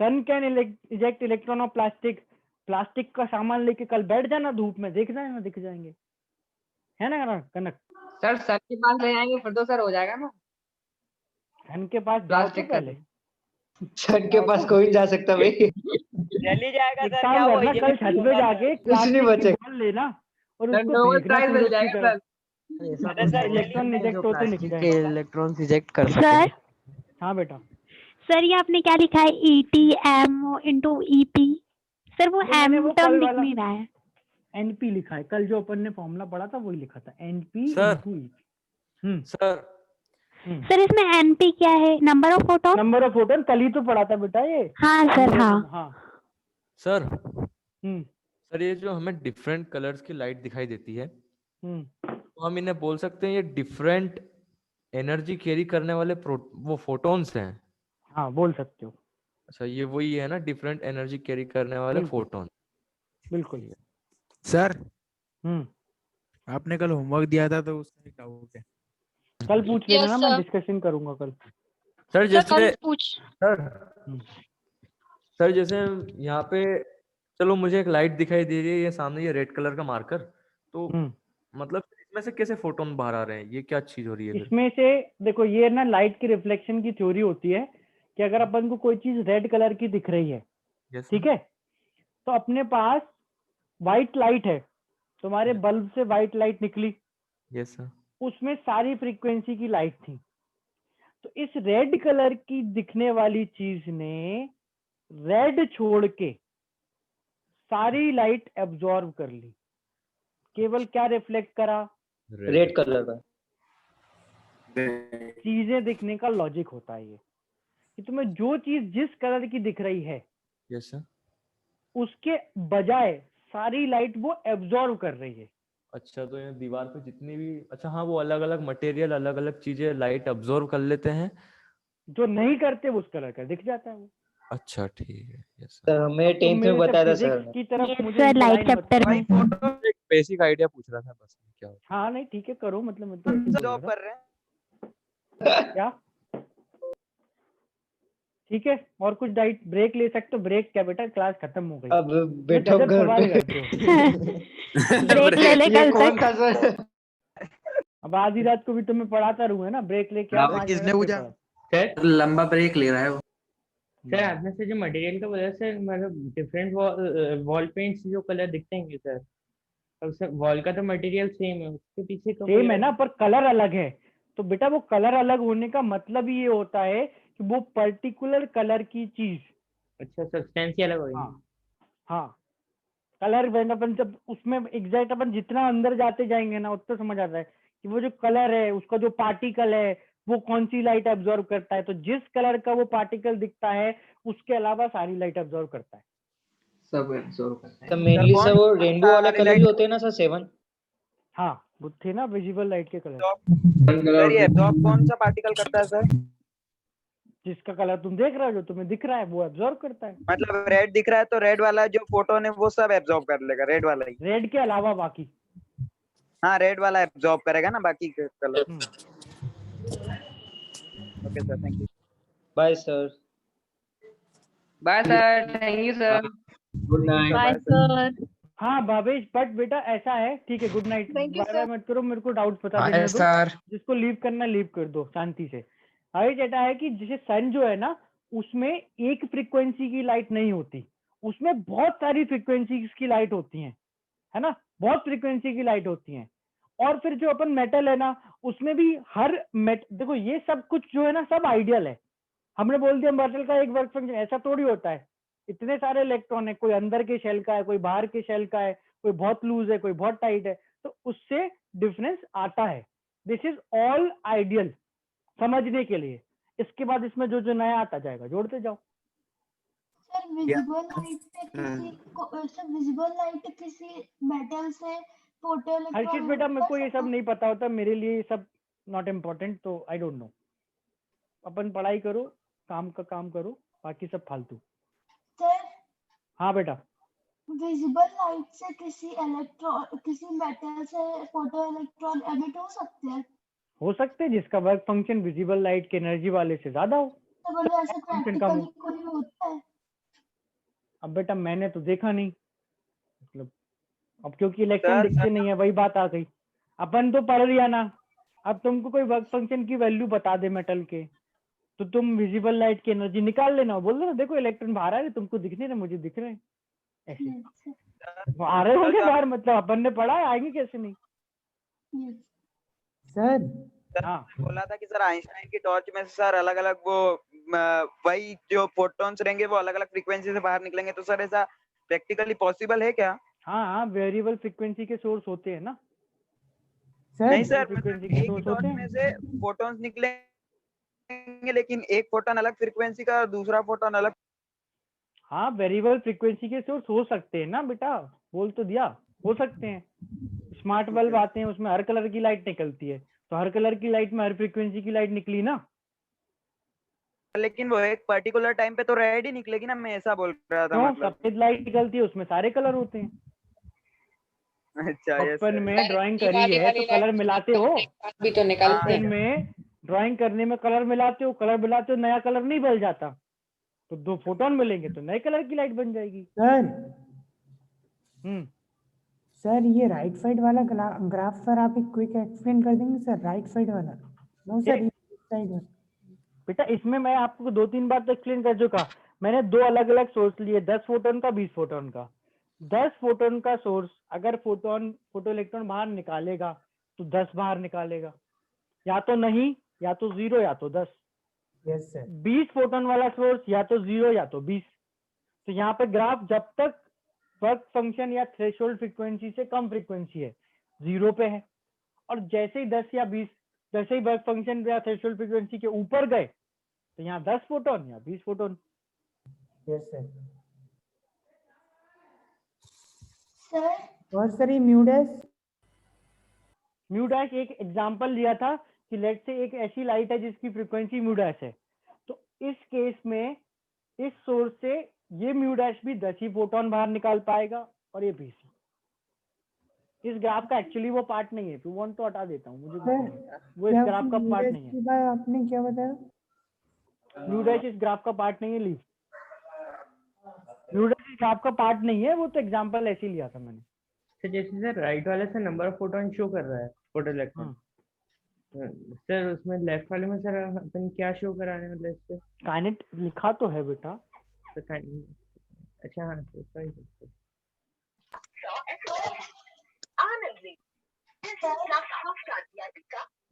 Sun can eject electron of plastic. Plastic का सामान लेके कल बैठ जाना धूप में, देख जाए ना, दिख जाएंगे, है ना कनक? सर सन के पास ले जाएंगे फिर तो सर हो जाएगा ना। सन के पास प्लास्टिक पहले सन के पास कोई जा सकता भाई, जल्दी जाएगा सर। क्या करना, कल छत पे जाके कुछ नहीं बचेगा, लेना और सर उसको नोबेल देखना प्राइज मिल जाएगा सर। इलेक्ट्रॉन इजेक्ट होते निकल जाएंगे। इलेक्ट्रॉन इजेक्ट कर सर। हाँ बेटा। सर ये आपने क्या लिखा है, ETM into EP? सर वो तो मैंने एम वो टर्म कल दिख वाला नहीं रहा है। एनपी लिखा है, कल जो अपन ने फॉर्मूला पढ़ा था वही लिखा था, एनपी सर इनटू ई। सर सर इसमें एनपी क्या है? Number of photon. Number of photon कल ही तो पढ़ा था बेटा ये। हाँ सर हाँ। हाँ सर सर ये जो हमें डिफरेंट कलर्स की लाइट दिखाई देती है, तो हम इन्हें बोल सकते हैं ये डिफरेंट एनर्जी कैरी करने वाले वो फोटोन्स हैं। हाँ बोल सकते हो। अच्छा ये वही है ना, डिफरेंट एनर्जी कैरी करने वाले बिल्कुल। फोटोन। बिल्कुल। सर आपने कल होमवर्क दिया था तो उसका एक डाउट है। कल पूछ लेना Yes, ना, मैं sir. डिस्कशन करूंगा कल। सर सर जैसे कल पूछ। सर जैसे यहाँ पे चलो मुझे एक लाइट दिखाई दे रही है, ये सामने ये रेड कलर का मार्कर, तो मतलब इसमें से कैसे फोटोन बाहर आ रहे हैं, ये क्या चीज हो रही है फिर? इसमें से देखो, ये ना लाइट की रिफ्लेक्शन की थ्योरी होती है कि अगर अपन को कोई चीज रेड कलर की दिख रही है, ठीक है, तो अपने पास व्हाइट लाइट है, तुम्हारे बल्ब से व्हाइट लाइट निकली, यस सर, उसमें सारी फ्रीक्वेंसी की लाइट थी। तो इस रेड कलर की दिखने वाली चीज ने रेड छोड़ के सारी लाइट एब्जॉर्ब कर ली, केवल क्या रिफ्लेक्ट करा? रेड कलर का। चीजें दिखने का लॉजिक होता है ये, कि तुम्हें जो चीज जिस कलर की दिख रही है, यस सर, उसके बजाय सारी लाइट वो एब्जॉर्ब कर रही है। अच्छा तो ये दीवार पे जितनी भी, अच्छा हाँ, वो अलग अलग मटेरियल, अलग अलग चीजें लाइट अब्जॉर्ब कर लेते हैं, जो नहीं करते वो उस कलर का दिख जाता है वो। अच्छा ठीक है, यस सर हमें 10th में बताया था सर। की तरफ मुझे सर लाइट चैप्टर में एक बेसिक आइडिया पूछ रहा था बस, क्या होता हाँ नहीं ठीक है करो, मतलब मैं तो ऐसे ही बोल जॉब रहा कर रहे हैं। था। क्या ठीक है, और कुछ डाइट ब्रेक ले सकते हो? ब्रेक क्या बेटा, क्लास खत्म हो गई। अब बैठो गजब घर सवाल पे। करते हो। ब्रेक ले ले ये कल कौन तक। था सर? अब आधी रात को भी तुम्हें पढ़ाता रहूंगा ना, ब्रेक लेके आओ, 5 किसने मिनट पूछा? पे सर लंबा ब्रेक ले रहा है वो। सर आपने से जो मटेरियल का बोला सर, मतलब डिफरेंट वॉल पेंट्स जो कलर दिखते हैं सर, अब सर वॉल का तो मटेरियल सेम है, उसके पीछे का सेम है ना, पर कलर अलग है। तो बेटा वो कलर अलग होने का मतलब ही ये होता है कि वो पर्टिकुलर कलर की चीज। अच्छा सब्सटेंस ही अलग होगी। हाँ कलर when अपन जब उसमें एग्जैक्ट अपन जितना अंदर जाते जाएंगे ना, उतना समझ आता है कि वो जो कलर है, उसका जो पार्टिकल है, वो कौन सी लाइट एब्जॉर्ब करता है। तो जिस कलर का वो पार्टिकल दिखता है, उसके अलावा सारी लाइट एब्जॉर्ब करता है। सब एब्जॉर्ब करता है। तो मेनली सर वो रेनबो वाले कलर ही होते हैं ना सर, 7? हाँ वो थे ना विजिबल लाइट के कलर। सर ये एब्जॉर्ब कौन सा पार्टिकल करता है सर? जिसका कलर तुम देख रहे हो, जो तुम्हें दिख रहा है, वो एब्जॉर्ब करता है। मतलब रेड दिख रहा है तो रेड वाला जो फोटोन है वो सब एब्जॉर्ब कर लेगा, रेड वाला ही। रेड के अलावा बाकी। हाँ रेड वाला एब्जॉर्ब करेगा ना बाकी colour. Okay sir, thank you. Bye sir. Bye sir, thank you sir. Good night. Bye sir. हाँ भावेश, बट बेटा ऐसा है, ठीक है, गुड नाइट। बाय मत करो, मेरे को डाउट बता बाय देने दो। सर। जिसको लीव करना लीव कर दो शांति से। भावेश ऐसा है कि जैसे सन जो है ना, उसमें एक फ्रीक्वेंसी की लाइट नहीं होती, उसमें बहुत सारी फ्रीक्वेंसी की लाइट होती है ना, बहुत फ्रीक्वेंसी की लाइट होती है। और फिर जो अपन मेटल है ना, उसमें भी हर देखो ये सब कुछ जो है ना, सब आइडियल है। हमने बोल दिया मेटल का एक वर्क फंक्शन, ऐसा थोड़ी होता है। इतने सारे इलेक्ट्रॉन है, कोई अंदर के शेल का है, कोई बाहर के शेल का है, कोई बहुत लूज है, कोई बहुत टाइट है, तो उससे डिफरेंस आता है। दिस इज ऑल आइडियल समझने के लिए। इसके बाद इसमें जो जो नया आता जाएगा जोड़ते जाओ। सर विजिबल लाइट से विजिबल लाइट किसी मेटल से फोटो हर्षित बेटा मेरे को ये सब नहीं पता होता, मेरे लिए ये सब नॉट इम्पोर्टेंट, तो आई डोंट नो। अपन पढ़ाई करो, काम का काम करो, बाकी सब फालतू। सर हाँ बेटा, विजिबल लाइट से किसी मेटल से फोटो इलेक्ट्रॉन एमिट हो सकते हैं, जिसका वर्क फंक्शन विजिबल लाइट की एनर्जी वाले से ज्यादा हो। तो बोले ऐसे फंक्शन कम हो। प्रैक्टिकली कोई होता है? अब बेटा मैंने तो देखा नहीं, मतलब अब क्योंकि इलेक्ट्रॉन दिखते नहीं है, वही बात आ गई। अपन तो पढ़ लिया ना, अब तुमको कोई वर्क फंक्शन की वैल्यू बता दे मेटल के, तो तुम विजिबल लाइट की एनर्जी निकाल लेना, बोल देना देखो इलेक्ट्रॉन बाहर आ रहे, तुमको दिख नहीं रहे, मुझे दिख रहे हैं, ऐसे आ रहे होंगे बाहर, मतलब अपन ने पढ़ा है, आएंगे कैसे नहीं। सर हाँ बोला था कि सर आइंस्टाइन की टॉर्च में से सर अलग अलग वो वही जो फोटॉन्स रहेंगे वो अलग अलग फ्रीक्वेंसी से बाहर निकलेंगे, तो सर ऐसा प्रैक्टिकली पॉसिबल है क्या? हाँ हाँ, वेरिएबल फ्रीक्वेंसी के सोर्स होते हैं ना। नहीं सर, फ्रीक्वेंसी मतलब के एक ही सोर्स डॉट होते में हैं। से फोटॉन्स निकलेंगे, लेकिन एक फोटोन अलग फ्रीक्वेंसी का और दूसरा फोटोन अलग। हाँ, वेरिएबल फ्रीक्वेंसी के सोर्स हो सकते हैं ना बेटा, बोल तो दिया, हो सकते हैं। स्मार्ट बल्ब आते हैं, उसमें हर कलर की लाइट निकलती है, तो हर कलर की लाइट में हर फ्रीक्वेंसी की लाइट निकली ना। लेकिन वो एक पर्टिकुलर टाइम पे तो रेड ही निकलेगी ना, मैं ऐसा बोल रहा था क्यों? मतलब। सफेद लाइट निकलती है, उसमें सारे कलर होते हैं। अच्छा, बचपन में ड्राइंग करी है तो कलर मिलाते हो, भी तो निकलते बचपन में ड्राइंग करने में कलर मिलाते हो, नया कलर नहीं बन जाता, तो 2 फोटोन मिलेंगे तो नए कलर की लाइट बन जाएगी। सर हम्म सर ये राइट साइड वाला ग्राफ सर आप एक क्विक एक्सप्लेन कर देंगे सर, राइट साइड वाला? नो सर, ये साइड वाला। बेटा इसमें मैं आपको 2-3 बार तो एक्सप्लेन कर चुका। मैंने 2 अलग अलग सोर्स लिए, 10 फोटोन का, 20 फोटोन का। 10 फोटोन का सोर्स अगर फोटो इलेक्ट्रॉन बाहर निकालेगा तो 10 बाहर निकालेगा, या तो नहीं, या तो 0, या तो 10। Yes sir. 20 फोटोन वाला सोर्स या तो 0 या तो 20। तो यहाँ पे ग्राफ जब तक वर्क फंक्शन या थ्रेशोल्ड फ्रीक्वेंसी से कम फ्रीक्वेंसी है 0 पे है, और जैसे ही 10 या 20 जैसे ही वर्क फंक्शन या थ्रेशोल्ड फ्रीक्वेंसी के ऊपर गए तो यहाँ 10 फोटोन या 20 फोटोन। Yes sir. और सर ये म्यू डैश एक एग्जांपल लिया था कि लेट से एक ऐसी लाइट है जिसकी फ्रीक्वेंसी म्यू डैश है, तो इस केस में इस सोर्स से ये म्यू डैश भी 10 ही फोटोन बाहर निकाल पाएगा और ये 20। इस ग्राफ का एक्चुअली वो पार्ट नहीं है, तो वन तो हटा देता हूँ, मुझे वो इस ग्राफ का पार्ट नहीं है। आपने क्या बताया? म्यू डैश इस ग्राफ का पार्ट नहीं है, लीव। म्यू डैश इस ग्राफ का पार्ट नहीं है, वो तो एग्जांपल ऐसे ही लिया था मैंने। सर जैसे सर राइट वाले से नंबर ऑफ फोटोन शो कर रहा है फोटो इलेक्ट्रॉन, सर उसमें लेफ्ट वाले में सर अपन क्या शो करा रहे हैं, मतलब इस पे काइनेट लिखा तो है बेटा। तो अच्छा हाँ sorry.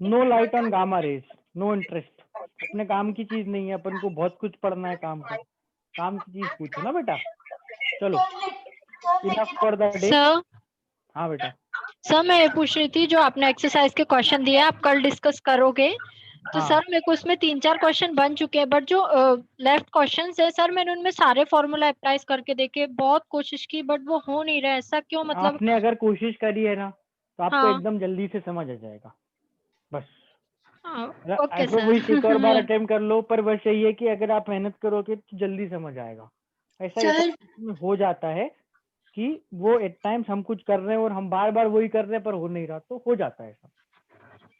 No light on gamma rays, no interest. अपने काम की चीज नहीं है, अपन को बहुत कुछ पढ़ना है काम का। काम की चीज पूछो ना बेटा। चलो, enough for the day. Sir हाँ बेटा। सर मैं ये पूछ रही थी, जो आपने एक्सरसाइज के क्वेश्चन दिए आप कल डिस्कस करोगे, तो हाँ। सर मेरे को उसमें 3-4 क्वेश्चन बन चुके हैं, बट जो लेफ्ट क्वेश्चंस है सर मैंने उनमें सारे फॉर्मूला अप्लाई करके देखे, बहुत कोशिश की बट वो हो नहीं रहा है, ऐसा क्यों? मतलब आपने अगर कोशिश करी है ना तो आपको हाँ एकदम जल्दी से समझ आ जाएगा, बस। ओके ऐसा वही एक और बार सर। अटेम्प्ट कर लो, पर बस यही है कि अगर आप मेहनत करोगे तो जल्दी समझ आएगा। ऐसा हो जाता है कि वो एट टाइम्स हम कुछ कर रहे हैं और हम बार बार वही कर रहे हैं पर हो नहीं रहा, तो हो जाता है ऐसा।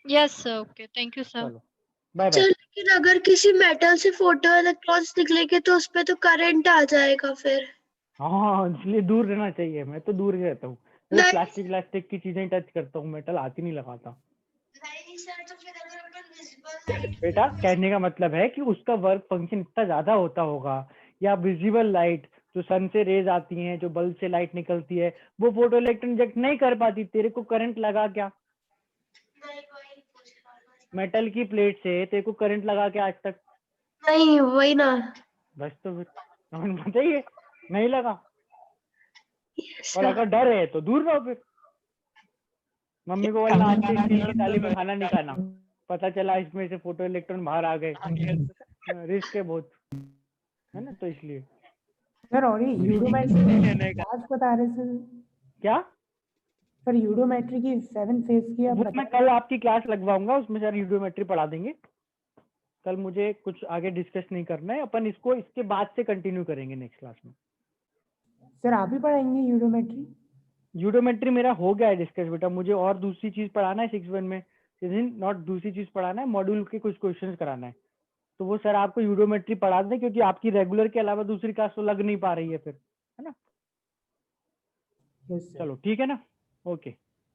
Yes sir, okay, thank you sir. चलो बाय बाय। लेकिन अगर किसी मेटल से फोटो इलेक्ट्रॉन्स निकलेंगे तो उसपे तो करंट आ जाएगा फिर। हाँ, इसलिए दूर रहना चाहिए। मैं तो दूर ही रहता हूँ, प्लास्टिक की चीजें टच करता हूँ, मेटल हाथ ही नहीं लगाता। बेटा कहने का मतलब है कि उसका वर्क फंक्शन इतना ज्यादा होता होगा, या विजिबल लाइट जो सन से रेज आती हैं, जो बल्ब से लाइट निकलती है, वो फोटो इलेक्ट्रॉन इंजेक्ट नहीं कर पाती। तेरे को करंट लगा क्या? मेटल की प्लेट से तेरे को करंट लगा क्या आज तक? नहीं, वही ना। बस तो फिर बताइए, नहीं लगा। और अगर डर है तो दूर रहो फिर। मम्मी को बोलना आज से स्टील की थाली में खाना नहीं खाना, पता चला इसमें से फोटो इलेक्ट्रॉन बाहर आ गए, रिस्क है बहुत, है ना, तो इसलिए। सर और ये यूडोमेट्री आज बता रहे सर क्या? सर यूडोमेट्री की 7 फेज की आप मैं कल आपकी क्लास लगवाऊंगा, उसमें सर यूडोमेट्री पढ़ा देंगे। कल मुझे कुछ आगे डिस्कस नहीं करना है, अपन इसको इसके बाद से कंटिन्यू करेंगे नेक्स्ट क्लास में। सर आप ही पढ़ाएंगे यूडोमेट्री? यूडोमेट्री मेरा हो गया है डिस्कस बेटा, मुझे और दूसरी चीज पढ़ाना है 6-1 में। नॉट दूसरी चीज पढ़ाना है, मॉड्यूल के कुछ क्वेश्चंस कराना है, तो वो सर आपको यूडोमेट्री पढ़ा दें, क्योंकि आपकी रेगुलर के अलावा दूसरी क्लास तो लग नहीं पा रही है फिर, है ना। Yes sir. चलो ठीक है ना, ओके।